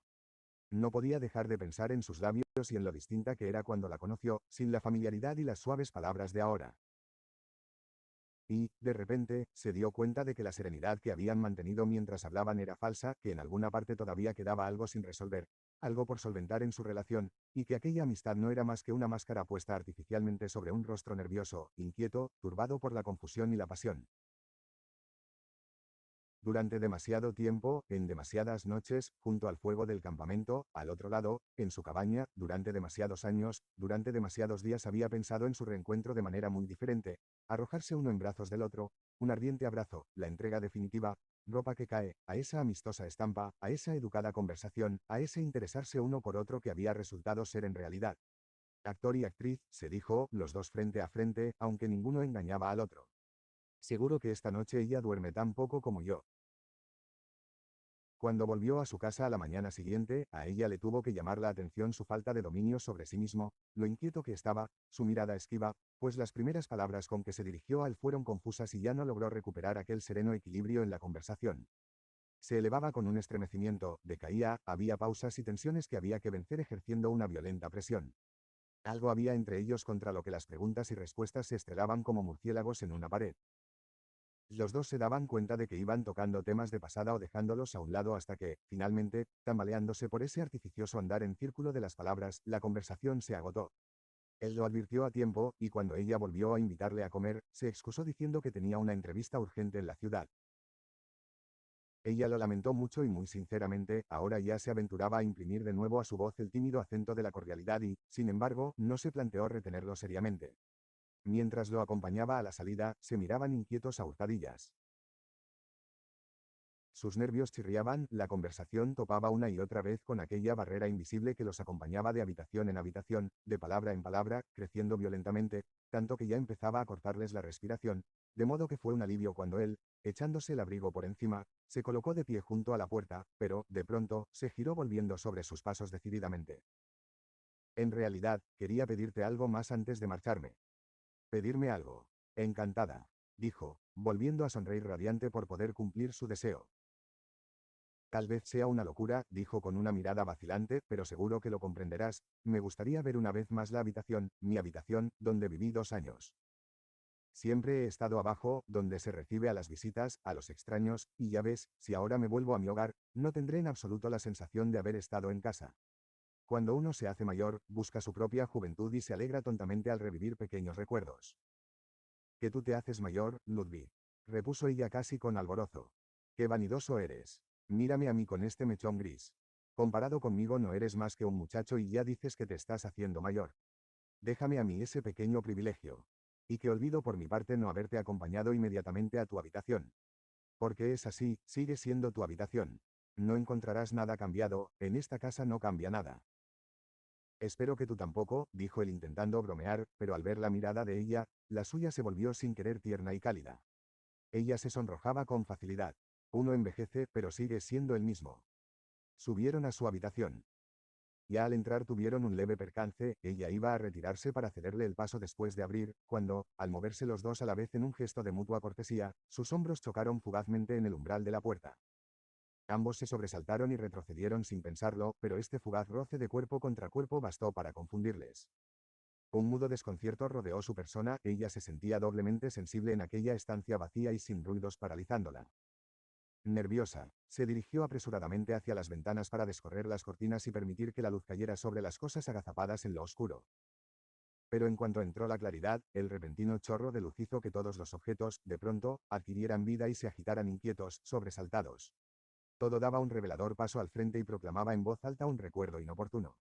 Speaker 1: No podía dejar de pensar en sus labios y en lo distinta que era cuando la conoció, sin la familiaridad y las suaves palabras de ahora. Y, de repente, se dio cuenta de que la serenidad que habían mantenido mientras hablaban era falsa, que en alguna parte todavía quedaba algo sin resolver, algo por solventar en su relación, y que aquella amistad no era más que una máscara puesta artificialmente sobre un rostro nervioso, inquieto, turbado por la confusión y la pasión. Durante demasiado tiempo, en demasiadas noches, junto al fuego del campamento, al otro lado, en su cabaña, durante demasiados años, durante demasiados días había pensado en su reencuentro de manera muy diferente, arrojarse uno en brazos del otro, un ardiente abrazo, la entrega definitiva, ropa que cae, a esa amistosa estampa, a esa educada conversación, a ese interesarse uno por otro que había resultado ser en realidad. Actor y actriz, se dijo, los dos frente a frente, aunque ninguno engañaba al otro. Seguro que esta noche ella duerme tan poco como yo. Cuando volvió a su casa a la mañana siguiente, a ella le tuvo que llamar la atención su falta de dominio sobre sí mismo, lo inquieto que estaba, su mirada esquiva, pues las primeras palabras con que se dirigió a él fueron confusas y ya no logró recuperar aquel sereno equilibrio en la conversación. Se elevaba con un estremecimiento, decaía, había pausas y tensiones que había que vencer ejerciendo una violenta presión. Algo había entre ellos contra lo que las preguntas y respuestas se estrelaban como murciélagos en una pared. Los dos se daban cuenta de que iban tocando temas de pasada o dejándolos a un lado hasta que, finalmente, tambaleándose por ese artificioso andar en círculo de las palabras, la conversación se agotó. Él lo advirtió a tiempo, y cuando ella volvió a invitarle a comer, se excusó diciendo que tenía una entrevista urgente en la ciudad. Ella lo lamentó mucho y muy sinceramente, ahora ya se aventuraba a imprimir de nuevo a su voz el tímido acento de la cordialidad y, sin embargo, no se planteó retenerlo seriamente. Mientras lo acompañaba a la salida, se miraban inquietos a hurtadillas. Sus nervios chirriaban, la conversación topaba una y otra vez con aquella barrera invisible que los acompañaba de habitación en habitación, de palabra en palabra, creciendo violentamente, tanto que ya empezaba a cortarles la respiración, de modo que fue un alivio cuando él, echándose el abrigo por encima, se colocó de pie junto a la puerta, pero, de pronto, se giró volviendo sobre sus pasos decididamente. En realidad, quería pedirte algo más antes de marcharme. Pedirme algo. Encantada, dijo, volviendo a sonreír radiante por poder cumplir su deseo. Tal vez sea una locura, dijo con una mirada vacilante, pero seguro que lo comprenderás, me gustaría ver una vez más la habitación, mi habitación, donde viví 2 años. Siempre he estado abajo, donde se recibe a las visitas, a los extraños, y ya ves, si ahora me vuelvo a mi hogar, no tendré en absoluto la sensación de haber estado en casa. Cuando uno se hace mayor, busca su propia juventud y se alegra tontamente al revivir pequeños recuerdos. Que tú te haces mayor, Ludwig, repuso ella casi con alborozo. Qué vanidoso eres. Mírame a mí con este mechón gris. Comparado conmigo no eres más que un muchacho y ya dices que te estás haciendo mayor. Déjame a mí ese pequeño privilegio. Y que olvido por mi parte no haberte acompañado inmediatamente a tu habitación. Porque es así, sigue siendo tu habitación. No encontrarás nada cambiado, en esta casa no cambia nada. Espero que tú tampoco, dijo él intentando bromear, pero al ver la mirada de ella, la suya se volvió sin querer tierna y cálida. Ella se sonrojaba con facilidad. Uno envejece, pero sigue siendo el mismo. Subieron a su habitación. Ya al entrar tuvieron un leve percance, ella iba a retirarse para cederle el paso después de abrir, cuando, al moverse los dos a la vez en un gesto de mutua cortesía, sus hombros chocaron fugazmente en el umbral de la puerta. Ambos se sobresaltaron y retrocedieron sin pensarlo, pero este fugaz roce de cuerpo contra cuerpo bastó para confundirles. Un mudo desconcierto rodeó su persona, ella se sentía doblemente sensible en aquella estancia vacía y sin ruidos paralizándola. Nerviosa, se dirigió apresuradamente hacia las ventanas para descorrer las cortinas y permitir que la luz cayera sobre las cosas agazapadas en lo oscuro. Pero en cuanto entró la claridad, el repentino chorro de luz hizo que todos los objetos, de pronto, adquirieran vida y se agitaran inquietos, sobresaltados. Todo daba un revelador paso al frente y proclamaba en voz alta un recuerdo inoportuno.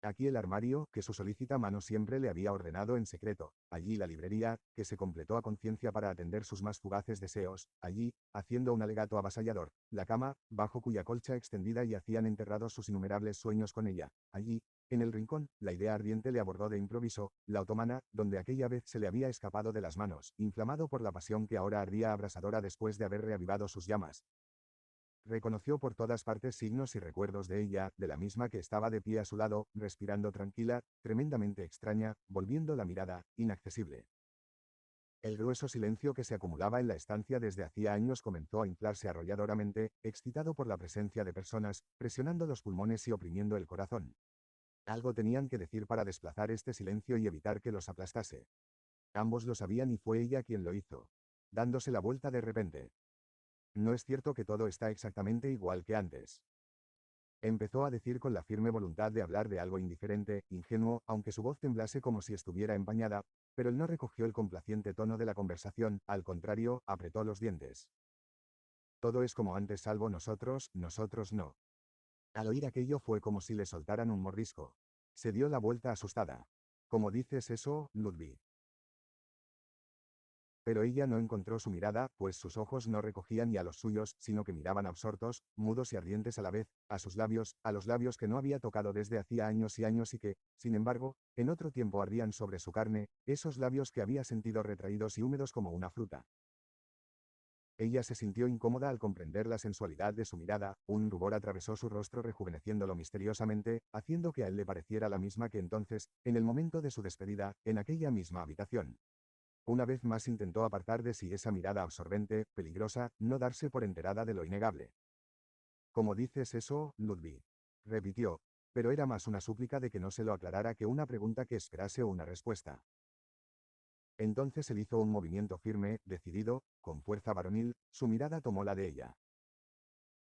Speaker 1: Aquí el armario, que su solícita mano siempre le había ordenado en secreto, allí la librería, que se completó a conciencia para atender sus más fugaces deseos, allí, haciendo un alegato avasallador, la cama, bajo cuya colcha extendida yacían enterrados sus innumerables sueños con ella, allí, en el rincón, la idea ardiente le abordó de improviso, la otomana, donde aquella vez se le había escapado de las manos, inflamado por la pasión que ahora ardía abrasadora después de haber reavivado sus llamas. Reconoció por todas partes signos y recuerdos de ella, de la misma que estaba de pie a su lado, respirando tranquila, tremendamente extraña, volviendo la mirada, inaccesible. El grueso silencio que se acumulaba en la estancia desde hacía años comenzó a inflarse arrolladoramente, excitado por la presencia de personas, presionando los pulmones y oprimiendo el corazón. Algo tenían que decir para desplazar este silencio y evitar que los aplastase. Ambos lo sabían y fue ella quien lo hizo. Dándose la vuelta de repente. No es cierto que todo está exactamente igual que antes. Empezó a decir con la firme voluntad de hablar de algo indiferente, ingenuo, aunque su voz temblase como si estuviera empañada, pero él no recogió el complaciente tono de la conversación, al contrario, apretó los dientes. Todo es como antes salvo nosotros, nosotros no. Al oír aquello fue como si le soltaran un mordisco. Se dio la vuelta asustada. ¿Cómo dices eso, Ludwig? Pero ella no encontró su mirada, pues sus ojos no recogían ni a los suyos, sino que miraban absortos, mudos y ardientes a la vez, a sus labios, a los labios que no había tocado desde hacía años y que, sin embargo, en otro tiempo ardían sobre su carne, esos labios que había sentido retraídos y húmedos como una fruta. Ella se sintió incómoda al comprender la sensualidad de su mirada, un rubor atravesó su rostro rejuveneciéndolo misteriosamente, haciendo que a él le pareciera la misma que entonces, en el momento de su despedida, en aquella misma habitación. Una vez más intentó apartar de sí esa mirada absorbente, peligrosa, no darse por enterada de lo innegable. ¿Cómo dices eso, Ludwig? Repitió, pero era más una súplica de que no se lo aclarara que una pregunta que esperase una respuesta. Entonces él hizo un movimiento firme, decidido, con fuerza varonil, su mirada tomó la de ella.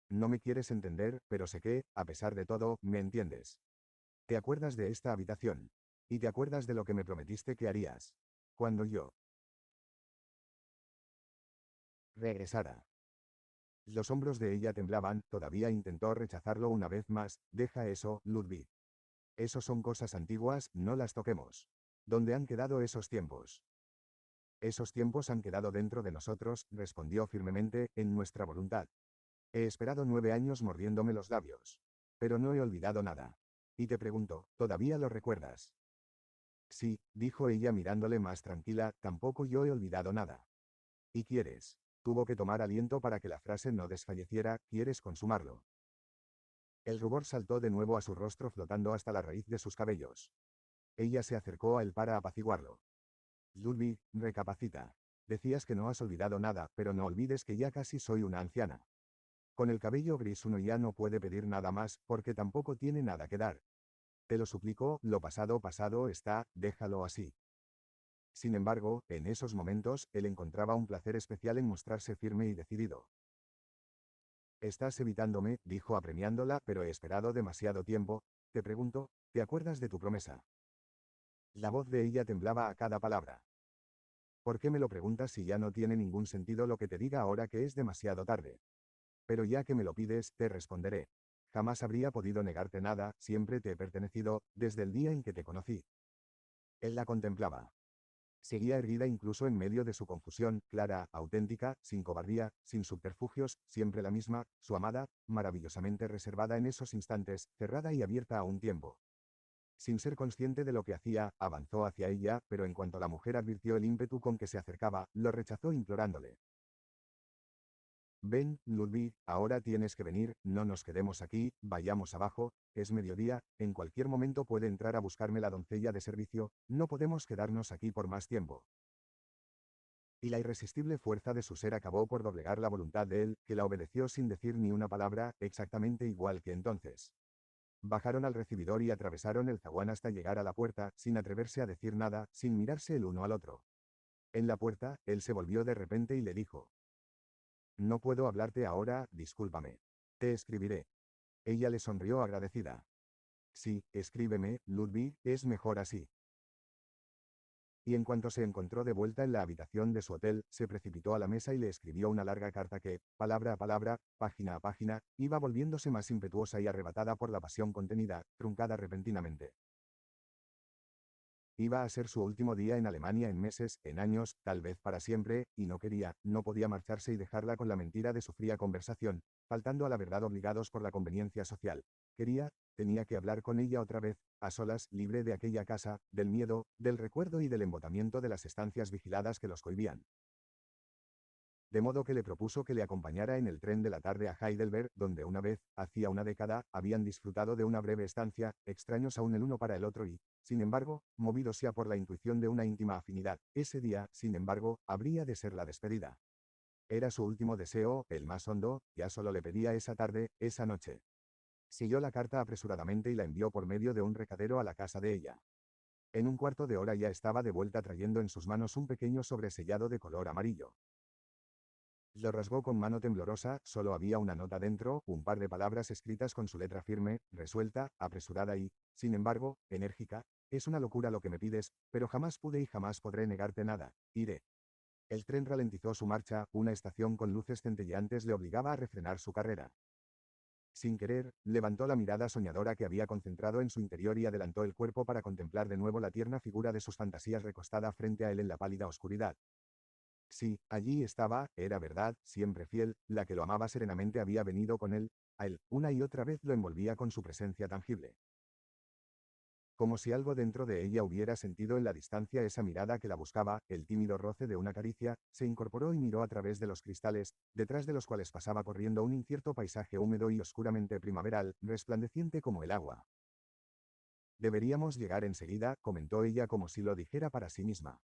Speaker 1: No me quieres entender, pero sé que, a pesar de todo, me entiendes. ¿Te acuerdas de esta habitación? ¿Y te acuerdas de lo que me prometiste que harías? Cuando yo regresara. Los hombros de ella temblaban, todavía intentó rechazarlo una vez más. Deja eso, Ludwig. Esos son cosas antiguas, no las toquemos. ¿Dónde han quedado esos tiempos? Esos tiempos han quedado dentro de nosotros, respondió firmemente, en nuestra voluntad. He esperado 9 años mordiéndome los labios. Pero no he olvidado nada. Y te pregunto, ¿todavía lo recuerdas? Sí, dijo ella mirándole más tranquila, tampoco yo he olvidado nada. ¿Y quieres? Tuvo que tomar aliento para que la frase no desfalleciera, ¿quieres consumarlo? El rubor saltó de nuevo a su rostro flotando hasta la raíz de sus cabellos. Ella se acercó a él para apaciguarlo. Ludwig, recapacita. Decías que no has olvidado nada, pero no olvides que ya casi soy una anciana. Con el cabello gris uno ya no puede pedir nada más, porque tampoco tiene nada que dar. Te lo suplico, lo pasado pasado está, déjalo así. Sin embargo, en esos momentos, él encontraba un placer especial en mostrarse firme y decidido. Estás evitándome, dijo apremiándola, pero he esperado demasiado tiempo. Te pregunto, ¿te acuerdas de tu promesa? La voz de ella temblaba a cada palabra. ¿Por qué me lo preguntas si ya no tiene ningún sentido lo que te diga ahora que es demasiado tarde? Pero ya que me lo pides, te responderé. Jamás habría podido negarte nada, siempre te he pertenecido, desde el día en que te conocí. Él la contemplaba. Seguía erguida incluso en medio de su confusión, clara, auténtica, sin cobardía, sin subterfugios, siempre la misma, su amada, maravillosamente reservada en esos instantes, cerrada y abierta a un tiempo. Sin ser consciente de lo que hacía, avanzó hacia ella, pero en cuanto la mujer advirtió el ímpetu con que se acercaba, lo rechazó implorándole. Ven, Ludwig, ahora tienes que venir, no nos quedemos aquí, vayamos abajo, es mediodía, en cualquier momento puede entrar a buscarme la doncella de servicio, no podemos quedarnos aquí por más tiempo. Y la irresistible fuerza de su ser acabó por doblegar la voluntad de él, que la obedeció sin decir ni una palabra, exactamente igual que entonces. Bajaron al recibidor y atravesaron el zaguán hasta llegar a la puerta, sin atreverse a decir nada, sin mirarse el uno al otro. En la puerta, él se volvió de repente y le dijo: No puedo hablarte ahora, discúlpame. Te escribiré. Ella le sonrió agradecida. Sí, escríbeme, Ludwig, es mejor así. Y en cuanto se encontró de vuelta en la habitación de su hotel, se precipitó a la mesa y le escribió una larga carta que, palabra a palabra, página a página, iba volviéndose más impetuosa y arrebatada por la pasión contenida, truncada repentinamente. Iba a ser su último día en Alemania en meses, en años, tal vez para siempre, y no quería, no podía marcharse y dejarla con la mentira de su fría conversación, faltando a la verdad obligados por la conveniencia social. Quería, tenía que hablar con ella otra vez, a solas, libre de aquella casa, del miedo, del recuerdo y del embotamiento de las estancias vigiladas que los cohibían. De modo que le propuso que le acompañara en el tren de la tarde a Heidelberg, donde una vez, hacía una década, habían disfrutado de una breve estancia, extraños aún el uno para el otro y, sin embargo, movidos ya por la intuición de una íntima afinidad, ese día, sin embargo, habría de ser la despedida. Era su último deseo, el más hondo, ya solo le pedía esa tarde, esa noche. Siguió la carta apresuradamente y la envió por medio de un recadero a la casa de ella. En un cuarto de hora ya estaba de vuelta trayendo en sus manos un pequeño sobresellado de color amarillo. Lo rasgó con mano temblorosa, solo había una nota dentro, un par de palabras escritas con su letra firme, resuelta, apresurada y, sin embargo, enérgica. Es una locura lo que me pides, pero jamás pude y jamás podré negarte nada. Iré. El tren ralentizó su marcha, una estación con luces centelleantes le obligaba a refrenar su carrera. Sin querer, levantó la mirada soñadora que había concentrado en su interior y adelantó el cuerpo para contemplar de nuevo la tierna figura de sus fantasías recostada frente a él en la pálida oscuridad. Sí, allí estaba, era verdad, siempre fiel, la que lo amaba serenamente había venido con él, a él, una y otra vez lo envolvía con su presencia tangible. Como si algo dentro de ella hubiera sentido en la distancia esa mirada que la buscaba, el tímido roce de una caricia, se incorporó y miró a través de los cristales, detrás de los cuales pasaba corriendo un incierto paisaje húmedo y oscuramente primaveral, resplandeciente como el agua. Deberíamos llegar enseguida, comentó ella como si lo dijera para sí misma.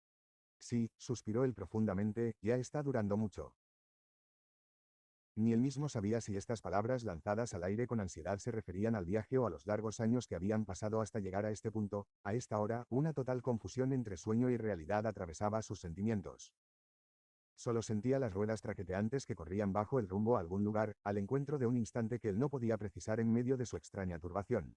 Speaker 1: Sí, suspiró él profundamente, ya está durando mucho. Ni él mismo sabía si estas palabras lanzadas al aire con ansiedad se referían al viaje o a los largos años que habían pasado hasta llegar a este punto. A esta hora, una total confusión entre sueño y realidad atravesaba sus sentimientos. Solo sentía las ruedas traqueteantes que corrían bajo el rumbo a algún lugar, al encuentro de un instante que él no podía precisar en medio de su extraña turbación.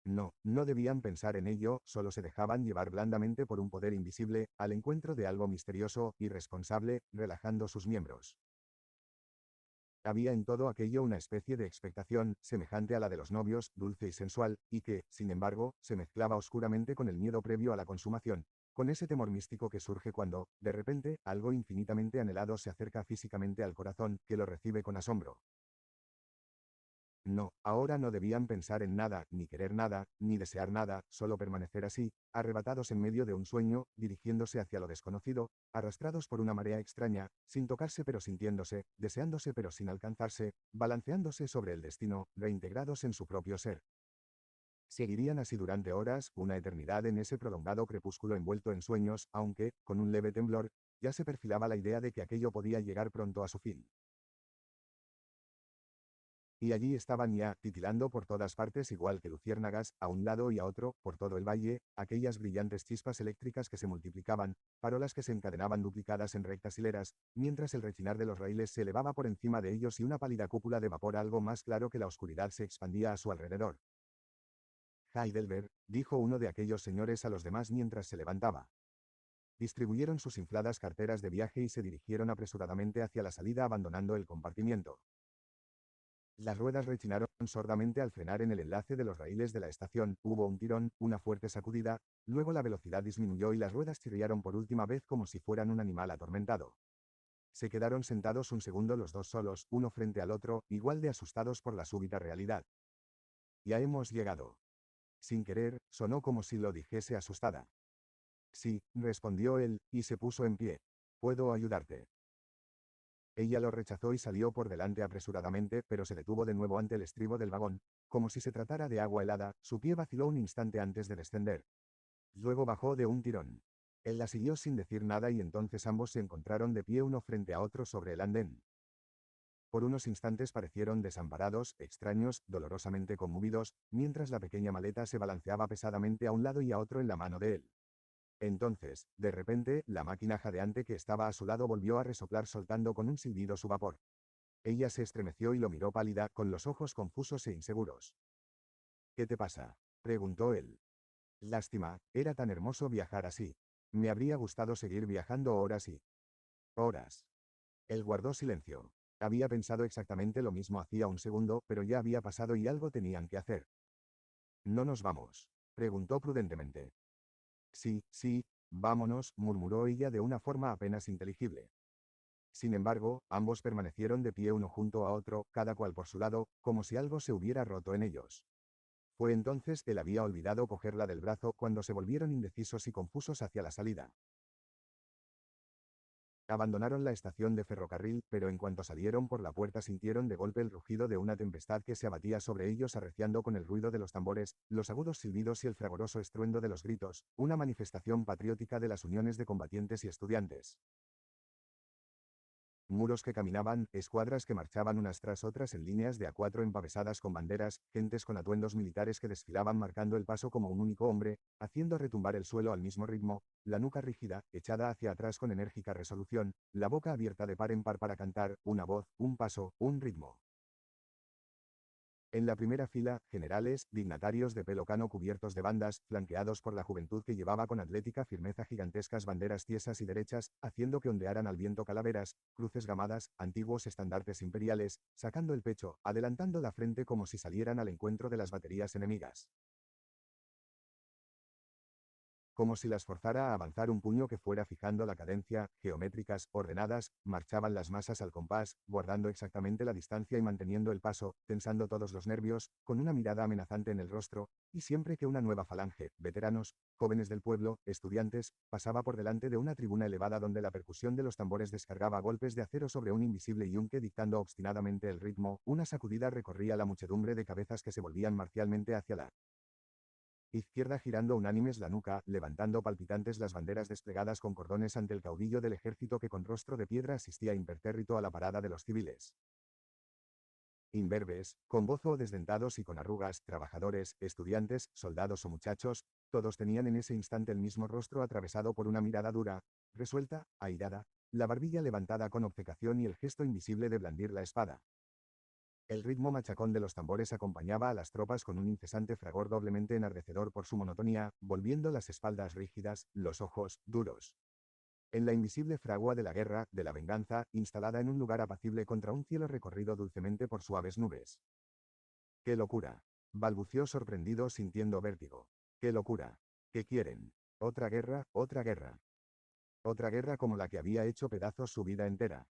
Speaker 1: No, no debían pensar en ello, solo se dejaban llevar blandamente por un poder invisible, al encuentro de algo misterioso, irresponsable, relajando sus miembros. Había en todo aquello una especie de expectación, semejante a la de los novios, dulce y sensual, y que, sin embargo, se mezclaba oscuramente con el miedo previo a la consumación, con ese temor místico que surge cuando, de repente, algo infinitamente anhelado se acerca físicamente al corazón, que lo recibe con asombro. No, ahora no debían pensar en nada, ni querer nada, ni desear nada, solo permanecer así, arrebatados en medio de un sueño, dirigiéndose hacia lo desconocido, arrastrados por una marea extraña, sin tocarse pero sintiéndose, deseándose pero sin alcanzarse, balanceándose sobre el destino, reintegrados en su propio ser. Seguirían así durante horas, una eternidad en ese prolongado crepúsculo envuelto en sueños, aunque, con un leve temblor, ya se perfilaba la idea de que aquello podía llegar pronto a su fin. Y allí estaban ya, titilando por todas partes igual que luciérnagas, a un lado y a otro, por todo el valle, aquellas brillantes chispas eléctricas que se multiplicaban, farolas que se encadenaban duplicadas en rectas hileras, mientras el rechinar de los raíles se elevaba por encima de ellos y una pálida cúpula de vapor algo más claro que la oscuridad se expandía a su alrededor. Heidelberg, dijo uno de aquellos señores a los demás mientras se levantaba. Distribuyeron sus infladas carteras de viaje y se dirigieron apresuradamente hacia la salida abandonando el compartimiento. Las ruedas rechinaron sordamente al frenar en el enlace de los raíles de la estación, hubo un tirón, una fuerte sacudida, luego la velocidad disminuyó y las ruedas chirriaron por última vez como si fueran un animal atormentado. Se quedaron sentados un segundo los dos solos, uno frente al otro, igual de asustados por la súbita realidad. Ya hemos llegado. Sin querer, sonó como si lo dijese asustada. Sí, respondió él, y se puso en pie. ¿Puedo ayudarte? Ella lo rechazó y salió por delante apresuradamente, pero se detuvo de nuevo ante el estribo del vagón, como si se tratara de agua helada, su pie vaciló un instante antes de descender. Luego bajó de un tirón. Él la siguió sin decir nada y entonces ambos se encontraron de pie uno frente a otro sobre el andén. Por unos instantes parecieron desamparados, extraños, dolorosamente conmovidos, mientras la pequeña maleta se balanceaba pesadamente a un lado y a otro en la mano de él. Entonces, de repente, la máquina jadeante que estaba a su lado volvió a resoplar soltando con un silbido su vapor. Ella se estremeció y lo miró pálida, con los ojos confusos e inseguros. ¿Qué te pasa?, preguntó él. Lástima, era tan hermoso viajar así. Me habría gustado seguir viajando horas y horas. Él guardó silencio. Había pensado exactamente lo mismo hacía un segundo, pero ya había pasado y algo tenían que hacer. ¿No nos vamos?, preguntó prudentemente. Sí, sí, vámonos, murmuró ella de una forma apenas inteligible. Sin embargo, ambos permanecieron de pie uno junto a otro, cada cual por su lado, como si algo se hubiera roto en ellos. Fue entonces que él había olvidado cogerla del brazo cuando se volvieron indecisos y confusos hacia la salida. Abandonaron la estación de ferrocarril, pero en cuanto salieron por la puerta sintieron de golpe el rugido de una tempestad que se abatía sobre ellos arreciando con el ruido de los tambores, los agudos silbidos y el fragoroso estruendo de los gritos, una manifestación patriótica de las uniones de combatientes y estudiantes. Muros que caminaban, escuadras que marchaban unas tras otras en líneas de a cuatro empavesadas con banderas, gentes con atuendos militares que desfilaban marcando el paso como un único hombre, haciendo retumbar el suelo al mismo ritmo, la nuca rígida, echada hacia atrás con enérgica resolución, la boca abierta de par en par para cantar, una voz, un paso, un ritmo. En la primera fila, generales, dignatarios de pelo cano cubiertos de bandas, flanqueados por la juventud que llevaba con atlética firmeza gigantescas banderas tiesas y derechas, haciendo que ondearan al viento calaveras, cruces gamadas, antiguos estandartes imperiales, sacando el pecho, adelantando la frente como si salieran al encuentro de las baterías enemigas. Como si las forzara a avanzar un puño que fuera fijando la cadencia, geométricas, ordenadas, marchaban las masas al compás, guardando exactamente la distancia y manteniendo el paso, tensando todos los nervios, con una mirada amenazante en el rostro, y siempre que una nueva falange, veteranos, jóvenes del pueblo, estudiantes, pasaba por delante de una tribuna elevada donde la percusión de los tambores descargaba golpes de acero sobre un invisible yunque dictando obstinadamente el ritmo, una sacudida recorría la muchedumbre de cabezas que se volvían marcialmente hacia la izquierda girando unánimes la nuca, levantando palpitantes las banderas desplegadas con cordones ante el caudillo del ejército que con rostro de piedra asistía impertérrito a la parada de los civiles. Imberbes, con bozo o desdentados y con arrugas, trabajadores, estudiantes, soldados o muchachos, todos tenían en ese instante el mismo rostro atravesado por una mirada dura, resuelta, airada, la barbilla levantada con obcecación y el gesto invisible de blandir la espada. El ritmo machacón de los tambores acompañaba a las tropas con un incesante fragor doblemente enardecedor por su monotonía, volviendo las espaldas rígidas, los ojos, duros. En la invisible fragua de la guerra, de la venganza, instalada en un lugar apacible contra un cielo recorrido dulcemente por suaves nubes. ¡Qué locura! Balbuceó sorprendido sintiendo vértigo. ¡Qué locura! ¿Qué quieren? Otra guerra, otra guerra. Otra guerra como la que había hecho pedazos su vida entera.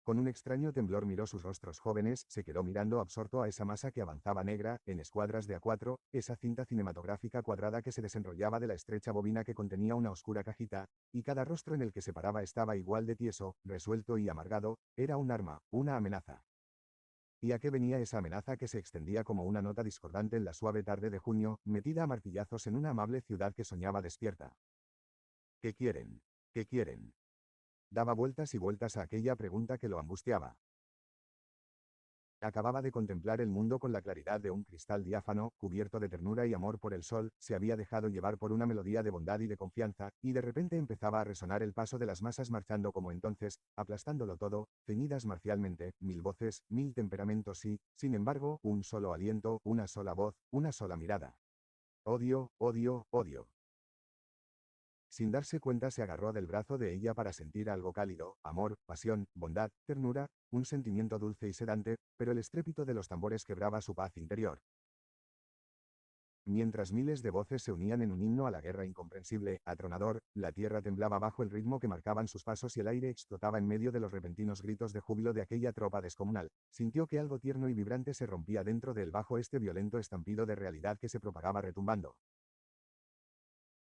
Speaker 1: Con un extraño temblor miró sus rostros jóvenes, se quedó mirando absorto a esa masa que avanzaba negra, en escuadras de a cuatro, esa cinta cinematográfica cuadrada que se desenrollaba de la estrecha bobina que contenía una oscura cajita, y cada rostro en el que se paraba estaba igual de tieso, resuelto y amargado, era un arma, una amenaza. ¿Y a qué venía esa amenaza que se extendía como una nota discordante en la suave tarde de junio, metida a martillazos en una amable ciudad que soñaba despierta? ¿Qué quieren? ¿Qué quieren? Daba vueltas y vueltas a aquella pregunta que lo angustiaba. Acababa de contemplar el mundo con la claridad de un cristal diáfano, cubierto de ternura y amor por el sol, se había dejado llevar por una melodía de bondad y de confianza, y de repente empezaba a resonar el paso de las masas marchando como entonces, aplastándolo todo, ceñidas marcialmente, mil voces, mil temperamentos y, sin embargo, un solo aliento, una sola voz, una sola mirada. Odio, odio, odio. Sin darse cuenta se agarró del brazo de ella para sentir algo cálido, amor, pasión, bondad, ternura, un sentimiento dulce y sedante, pero el estrépito de los tambores quebraba su paz interior. Mientras miles de voces se unían en un himno a la guerra incomprensible, atronador, la tierra temblaba bajo el ritmo que marcaban sus pasos y el aire explotaba en medio de los repentinos gritos de júbilo de aquella tropa descomunal. Sintió que algo tierno y vibrante se rompía dentro de él bajo este violento estampido de realidad que se propagaba retumbando.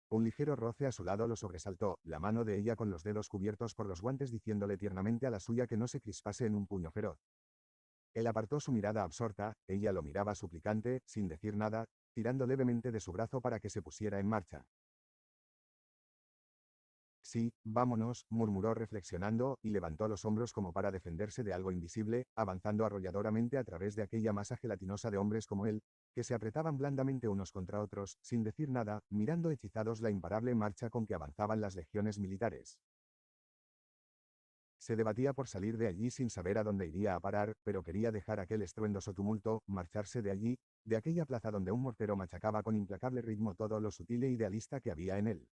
Speaker 1: Un ligero roce a su lado lo sobresaltó, la mano de ella con los dedos cubiertos por los guantes diciéndole tiernamente a la suya que no se crispase en un puño feroz. Él apartó su mirada absorta, ella lo miraba suplicante, sin decir nada, tirando levemente de su brazo para que se pusiera en marcha. Sí, vámonos, murmuró reflexionando, y levantó los hombros como para defenderse de algo invisible, avanzando arrolladoramente a través de aquella masa gelatinosa de hombres como él, que se apretaban blandamente unos contra otros, sin decir nada, mirando hechizados la imparable marcha con que avanzaban las legiones militares. Se debatía por salir de allí sin saber a dónde iría a parar, pero quería dejar aquel estruendoso tumulto, marcharse de allí, de aquella plaza donde un mortero machacaba con implacable ritmo todo lo sutil e idealista que había en él.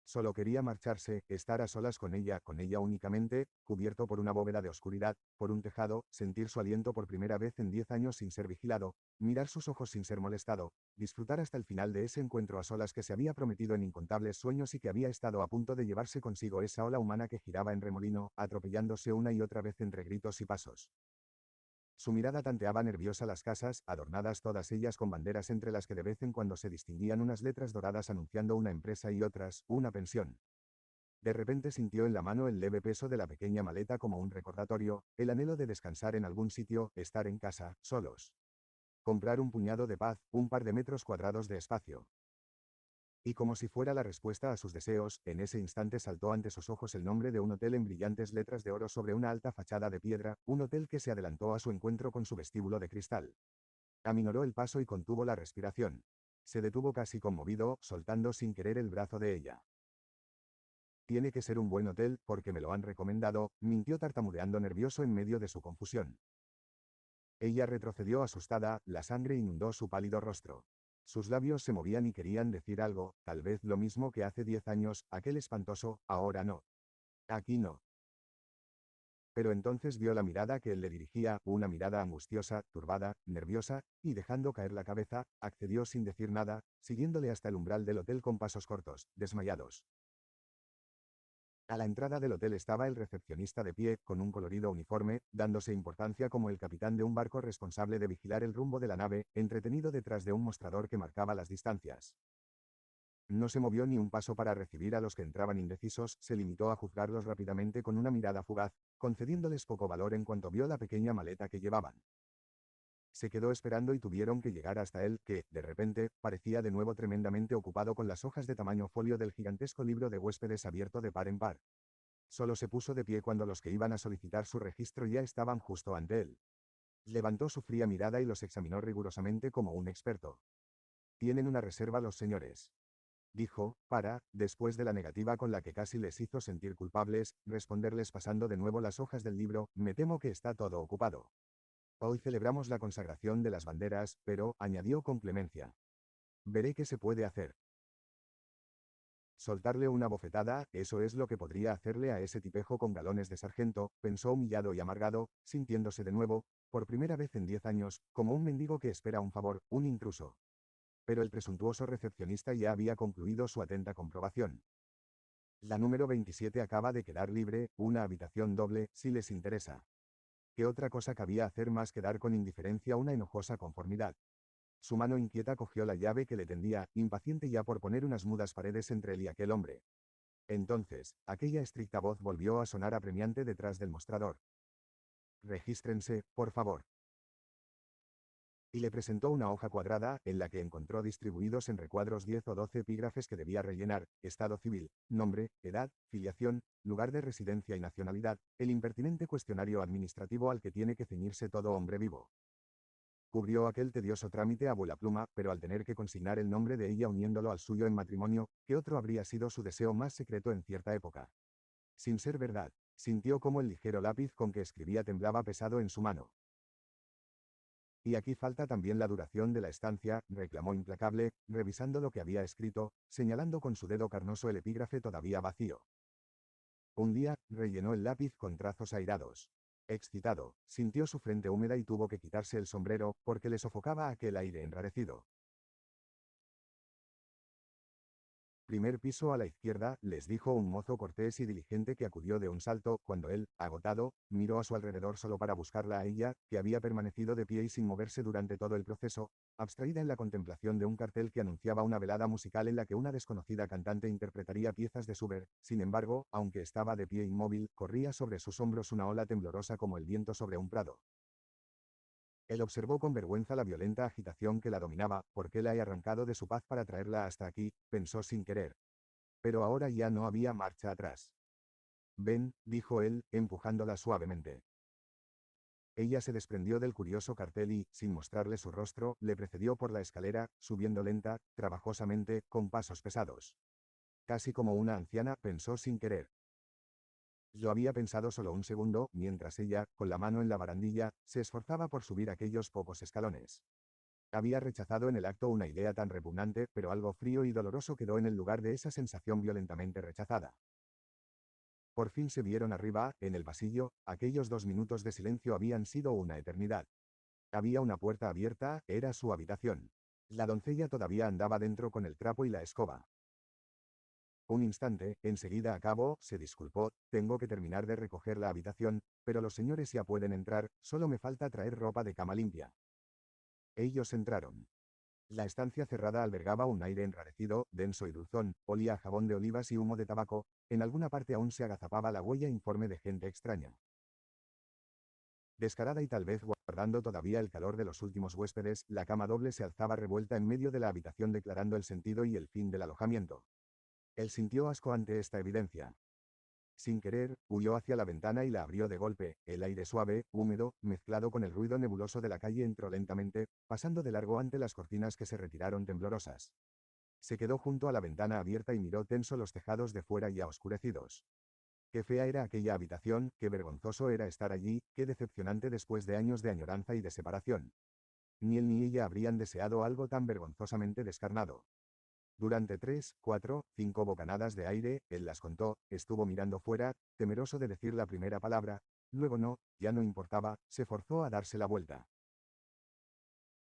Speaker 1: Solo quería marcharse, estar a solas con ella únicamente, cubierto por una bóveda de oscuridad, por un tejado, sentir su aliento por primera vez en 10 años sin ser vigilado, mirar sus ojos sin ser molestado, disfrutar hasta el final de ese encuentro a solas que se había prometido en incontables sueños y que había estado a punto de llevarse consigo esa ola humana que giraba en remolino, atropellándose una y otra vez entre gritos y pasos. Su mirada tanteaba nerviosa las casas, adornadas todas ellas con banderas entre las que de vez en cuando se distinguían unas letras doradas anunciando una empresa y otras, una pensión. De repente sintió en la mano el leve peso de la pequeña maleta como un recordatorio, el anhelo de descansar en algún sitio, estar en casa, solos. Comprar un puñado de paz, un par de metros cuadrados de espacio. Y como si fuera la respuesta a sus deseos, en ese instante saltó ante sus ojos el nombre de un hotel en brillantes letras de oro sobre una alta fachada de piedra, un hotel que se adelantó a su encuentro con su vestíbulo de cristal. Aminoró el paso y contuvo la respiración. Se detuvo casi conmovido, soltando sin querer el brazo de ella. Tiene que ser un buen hotel, porque me lo han recomendado, mintió tartamudeando nervioso en medio de su confusión. Ella retrocedió asustada, la sangre inundó su pálido rostro. Sus labios se movían y querían decir algo, tal vez lo mismo que hace 10 años, aquel espantoso, ahora no. Aquí no. Pero entonces vio la mirada que él le dirigía, una mirada angustiosa, turbada, nerviosa, y dejando caer la cabeza, accedió sin decir nada, siguiéndole hasta el umbral del hotel con pasos cortos, desmayados. A la entrada del hotel estaba el recepcionista de pie, con un colorido uniforme, dándose importancia como el capitán de un barco responsable de vigilar el rumbo de la nave, entretenido detrás de un mostrador que marcaba las distancias. No se movió ni un paso para recibir a los que entraban indecisos, se limitó a juzgarlos rápidamente con una mirada fugaz, concediéndoles poco valor en cuanto vio la pequeña maleta que llevaban. Se quedó esperando y tuvieron que llegar hasta él, que, de repente, parecía de nuevo tremendamente ocupado con las hojas de tamaño folio del gigantesco libro de huéspedes abierto de par en par. Solo se puso de pie cuando los que iban a solicitar su registro ya estaban justo ante él. Levantó su fría mirada y los examinó rigurosamente como un experto. «Tienen una reserva los señores», dijo, después de la negativa con la que casi les hizo sentir culpables, responderles pasando de nuevo las hojas del libro, «Me temo que está todo ocupado. Hoy celebramos la consagración de las banderas, pero», añadió con clemencia, «veré qué se puede hacer». Soltarle una bofetada, eso es lo que podría hacerle a ese tipejo con galones de sargento, pensó humillado y amargado, sintiéndose de nuevo, por primera vez en 10 años, como un mendigo que espera un favor, un intruso. Pero el presuntuoso recepcionista ya había concluido su atenta comprobación. La número 27 acaba de quedar libre, una habitación doble, si les interesa. ¿Qué otra cosa cabía hacer más que dar con indiferencia una enojosa conformidad? Su mano inquieta cogió la llave que le tendía, impaciente ya por poner unas mudas paredes entre él y aquel hombre. Entonces, aquella estricta voz volvió a sonar apremiante detrás del mostrador. «Regístrense, por favor». Y le presentó una hoja cuadrada, en la que encontró distribuidos en recuadros 10 o 12 epígrafes que debía rellenar: estado civil, nombre, edad, filiación, lugar de residencia y nacionalidad, el impertinente cuestionario administrativo al que tiene que ceñirse todo hombre vivo. Cubrió aquel tedioso trámite a vuelapluma, pero al tener que consignar el nombre de ella uniéndolo al suyo en matrimonio, ¿qué otro habría sido su deseo más secreto en cierta época? Sin ser verdad, sintió cómo el ligero lápiz con que escribía temblaba pesado en su mano. «Y aquí falta también la duración de la estancia», reclamó implacable, revisando lo que había escrito, señalando con su dedo carnoso el epígrafe todavía vacío. Un día, rellenó el lápiz con trazos airados. Excitado, sintió su frente húmeda y tuvo que quitarse el sombrero, porque le sofocaba aquel aire enrarecido. «Primer piso a la izquierda», les dijo un mozo cortés y diligente que acudió de un salto, cuando él, agotado, miró a su alrededor solo para buscarla a ella, que había permanecido de pie y sin moverse durante todo el proceso, abstraída en la contemplación de un cartel que anunciaba una velada musical en la que una desconocida cantante interpretaría piezas de Schubert. Sin embargo, aunque estaba de pie inmóvil, corría sobre sus hombros una ola temblorosa como el viento sobre un prado. Él observó con vergüenza la violenta agitación que la dominaba. «¿Por qué la he arrancado de su paz para traerla hasta aquí?», pensó sin querer. Pero ahora ya no había marcha atrás. «Ven», dijo él, empujándola suavemente. Ella se desprendió del curioso cartel y, sin mostrarle su rostro, le precedió por la escalera, subiendo lenta, trabajosamente, con pasos pesados. Casi como una anciana, pensó sin querer. Lo había pensado solo un segundo, mientras ella, con la mano en la barandilla, se esforzaba por subir aquellos pocos escalones. Había rechazado en el acto una idea tan repugnante, pero algo frío y doloroso quedó en el lugar de esa sensación violentamente rechazada. Por fin se vieron arriba, en el pasillo. Aquellos 2 minutos de silencio habían sido una eternidad. Había una puerta abierta, era su habitación. La doncella todavía andaba dentro con el trapo y la escoba. Un instante, enseguida acabo, se disculpó, tengo que terminar de recoger la habitación, pero los señores ya pueden entrar, solo me falta traer ropa de cama limpia. Ellos entraron. La estancia cerrada albergaba un aire enrarecido, denso y dulzón, olía a jabón de olivas y humo de tabaco, en alguna parte aún se agazapaba la huella informe de gente extraña. Descarada y tal vez guardando todavía el calor de los últimos huéspedes, la cama doble se alzaba revuelta en medio de la habitación declarando el sentido y el fin del alojamiento. Él sintió asco ante esta evidencia. Sin querer, huyó hacia la ventana y la abrió de golpe. El aire suave, húmedo, mezclado con el ruido nebuloso de la calle entró lentamente, pasando de largo ante las cortinas que se retiraron temblorosas. Se quedó junto a la ventana abierta y miró tenso los tejados de fuera ya oscurecidos. Qué fea era aquella habitación, qué vergonzoso era estar allí, qué decepcionante después de años de añoranza y de separación. Ni él ni ella habrían deseado algo tan vergonzosamente descarnado. Durante 3, 4, 5 bocanadas de aire, él las contó, estuvo mirando fuera, temeroso de decir la primera palabra, luego no, ya no importaba, se forzó a darse la vuelta.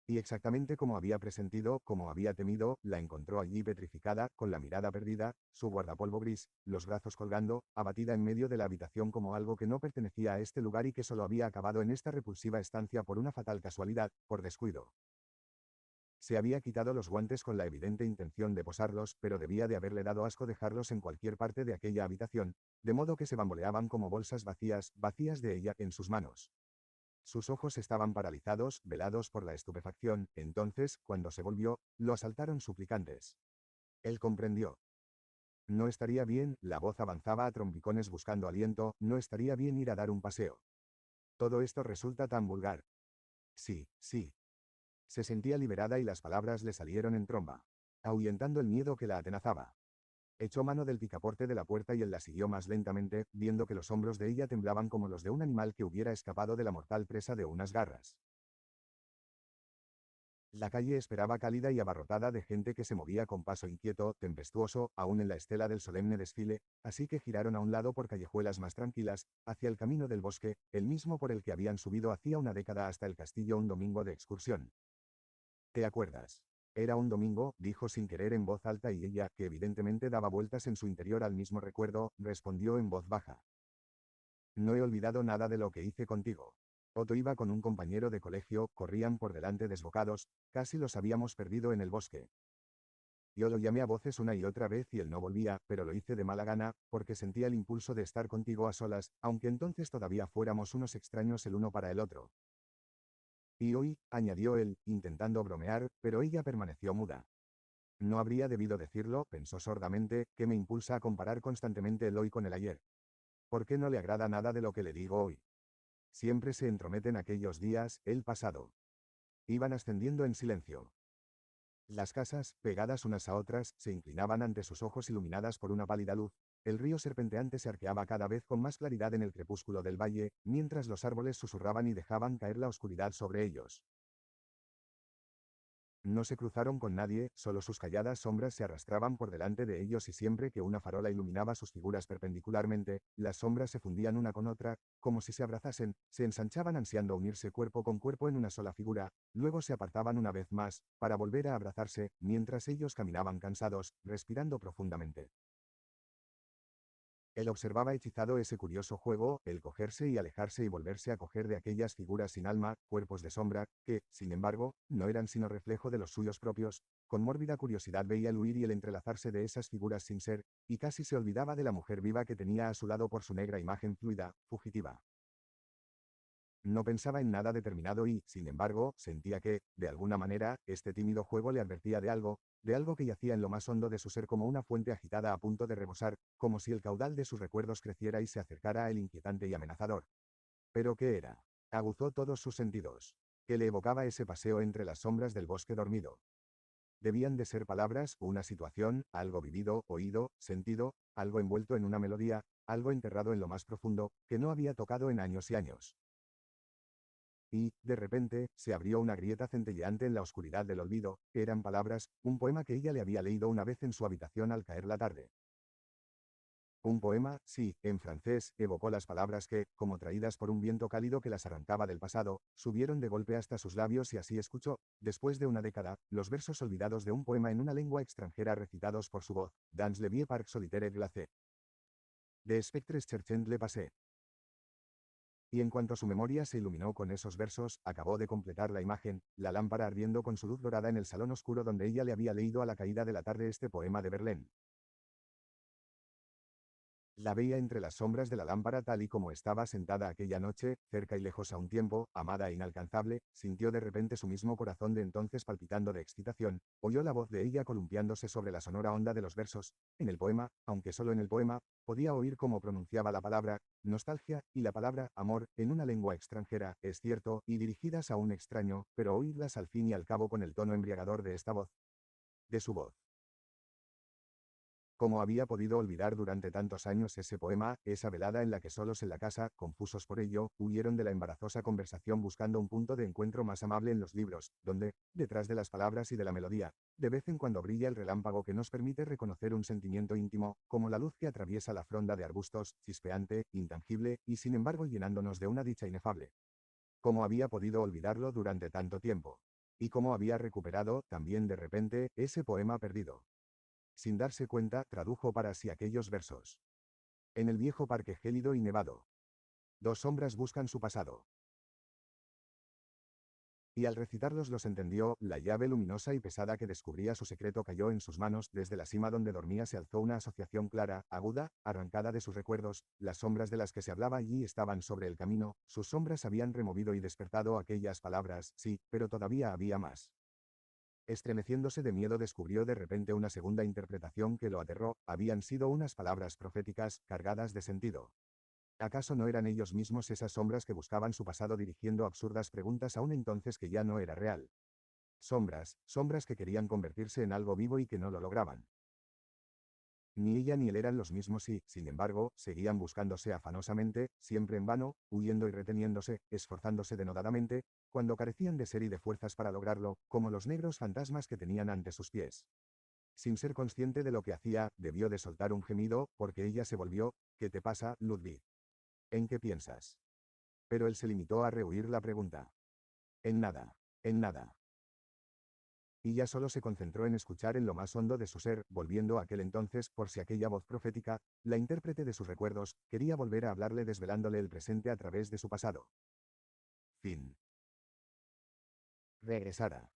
Speaker 1: Y exactamente como había presentido, como había temido, la encontró allí petrificada, con la mirada perdida, su guardapolvo gris, los brazos colgando, abatida en medio de la habitación como algo que no pertenecía a este lugar y que solo había acabado en esta repulsiva estancia por una fatal casualidad, por descuido. Se había quitado los guantes con la evidente intención de posarlos, pero debía de haberle dado asco dejarlos en cualquier parte de aquella habitación, de modo que se bamboleaban como bolsas vacías, vacías de ella, en sus manos. Sus ojos estaban paralizados, velados por la estupefacción, entonces, cuando se volvió, lo asaltaron suplicantes. Él comprendió. No estaría bien, la voz avanzaba a trompicones buscando aliento, no estaría bien ir a dar un paseo. Todo esto resulta tan vulgar. Sí, sí. Se sentía liberada y las palabras le salieron en tromba, ahuyentando el miedo que la atenazaba. Echó mano del picaporte de la puerta y él la siguió más lentamente, viendo que los hombros de ella temblaban como los de un animal que hubiera escapado de la mortal presa de unas garras. La calle esperaba cálida y abarrotada de gente que se movía con paso inquieto, tempestuoso, aún en la estela del solemne desfile, así que giraron a un lado por callejuelas más tranquilas, hacia el camino del bosque, el mismo por el que habían subido hacía una década hasta el castillo un domingo de excursión. ¿Te acuerdas? Era un domingo, dijo sin querer en voz alta y ella, que evidentemente daba vueltas en su interior al mismo recuerdo, respondió en voz baja. No he olvidado nada de lo que hice contigo. Otto iba con un compañero de colegio, corrían por delante desbocados, casi los habíamos perdido en el bosque. Yo lo llamé a voces una y otra vez y él no volvía, pero lo hice de mala gana, porque sentía el impulso de estar contigo a solas, aunque entonces todavía fuéramos unos extraños el uno para el otro. Y hoy, añadió él, intentando bromear, pero ella permaneció muda. No habría debido decirlo, pensó sordamente, que me impulsa a comparar constantemente el hoy con el ayer. ¿Por qué no le agrada nada de lo que le digo hoy? Siempre se entrometen aquellos días, el pasado. Iban ascendiendo en silencio. Las casas, pegadas unas a otras, se inclinaban ante sus ojos iluminadas por una pálida luz. El río serpenteante se arqueaba cada vez con más claridad en el crepúsculo del valle, mientras los árboles susurraban y dejaban caer la oscuridad sobre ellos. No se cruzaron con nadie, solo sus calladas sombras se arrastraban por delante de ellos y siempre que una farola iluminaba sus figuras perpendicularmente, las sombras se fundían una con otra, como si se abrazasen, se ensanchaban ansiando unirse cuerpo con cuerpo en una sola figura, luego se apartaban una vez más, para volver a abrazarse, mientras ellos caminaban cansados, respirando profundamente. Él observaba hechizado ese curioso juego, el cogerse y alejarse y volverse a coger de aquellas figuras sin alma, cuerpos de sombra, que, sin embargo, no eran sino reflejo de los suyos propios. Con mórbida curiosidad veía el huir y el entrelazarse de esas figuras sin ser, y casi se olvidaba de la mujer viva que tenía a su lado por su negra imagen fluida, fugitiva. No pensaba en nada determinado y, sin embargo, sentía que, de alguna manera, este tímido juego le advertía de algo que yacía en lo más hondo de su ser como una fuente agitada a punto de rebosar, como si el caudal de sus recuerdos creciera y se acercara a él inquietante y amenazador. ¿Pero qué era? Aguzó todos sus sentidos. ¿Qué le evocaba ese paseo entre las sombras del bosque dormido? Debían de ser palabras, una situación, algo vivido, oído, sentido, algo envuelto en una melodía, algo enterrado en lo más profundo, que no había tocado en años y años. Y, de repente, se abrió una grieta centelleante en la oscuridad del olvido, que eran palabras, un poema que ella le había leído una vez en su habitación al caer la tarde. Un poema, sí, en francés, evocó las palabras que, como traídas por un viento cálido que las arrancaba del pasado, subieron de golpe hasta sus labios y así escuchó, después de una década, los versos olvidados de un poema en una lengua extranjera recitados por su voz, Dans le vieux parc solitaire glacé. De Spectres cherchant le passé. Y en cuanto su memoria se iluminó con esos versos, acabó de completar la imagen, la lámpara ardiendo con su luz dorada en el salón oscuro donde ella le había leído a la caída de la tarde este poema de Verlaine. La veía entre las sombras de la lámpara tal y como estaba sentada aquella noche, cerca y lejos a un tiempo, amada e inalcanzable, sintió de repente su mismo corazón de entonces palpitando de excitación, oyó la voz de ella columpiándose sobre la sonora onda de los versos. En el poema, aunque solo en el poema, podía oír cómo pronunciaba la palabra nostalgia y la palabra amor en una lengua extranjera, es cierto, y dirigidas a un extraño, pero oírlas al fin y al cabo con el tono embriagador de esta voz, de su voz. ¿Cómo había podido olvidar durante tantos años ese poema, esa velada en la que solos en la casa, confusos por ello, huyeron de la embarazosa conversación buscando un punto de encuentro más amable en los libros, donde, detrás de las palabras y de la melodía, de vez en cuando brilla el relámpago que nos permite reconocer un sentimiento íntimo, como la luz que atraviesa la fronda de arbustos, chispeante, intangible, y sin embargo llenándonos de una dicha inefable? ¿Cómo había podido olvidarlo durante tanto tiempo? ¿Y cómo había recuperado, también de repente, ese poema perdido? Sin darse cuenta, tradujo para sí aquellos versos. En el viejo parque gélido y nevado, dos sombras buscan su pasado. Y al recitarlos los entendió, la llave luminosa y pesada que descubría su secreto cayó en sus manos, desde la cima donde dormía se alzó una asociación clara, aguda, arrancada de sus recuerdos, las sombras de las que se hablaba allí estaban sobre el camino, sus sombras habían removido y despertado aquellas palabras, sí, pero todavía había más. Estremeciéndose de miedo descubrió de repente una segunda interpretación que lo aterró, habían sido unas palabras proféticas, cargadas de sentido. ¿Acaso no eran ellos mismos esas sombras que buscaban su pasado dirigiendo absurdas preguntas a un entonces que ya no era real? Sombras, sombras que querían convertirse en algo vivo y que no lo lograban. Ni ella ni él eran los mismos y, sin embargo, seguían buscándose afanosamente, siempre en vano, huyendo y reteniéndose, esforzándose denodadamente, cuando carecían de ser y de fuerzas para lograrlo, como los negros fantasmas que tenían ante sus pies. Sin ser consciente de lo que hacía, debió de soltar un gemido, porque ella se volvió. ¿Qué te pasa, Ludwig? ¿En qué piensas? Pero él se limitó a rehuir la pregunta. En nada. En nada. Y ya solo se concentró en escuchar en lo más hondo de su ser, volviendo a aquel entonces, por si aquella voz profética, la intérprete de sus recuerdos, quería volver a hablarle desvelándole el presente a través de su pasado. Fin. Regresada.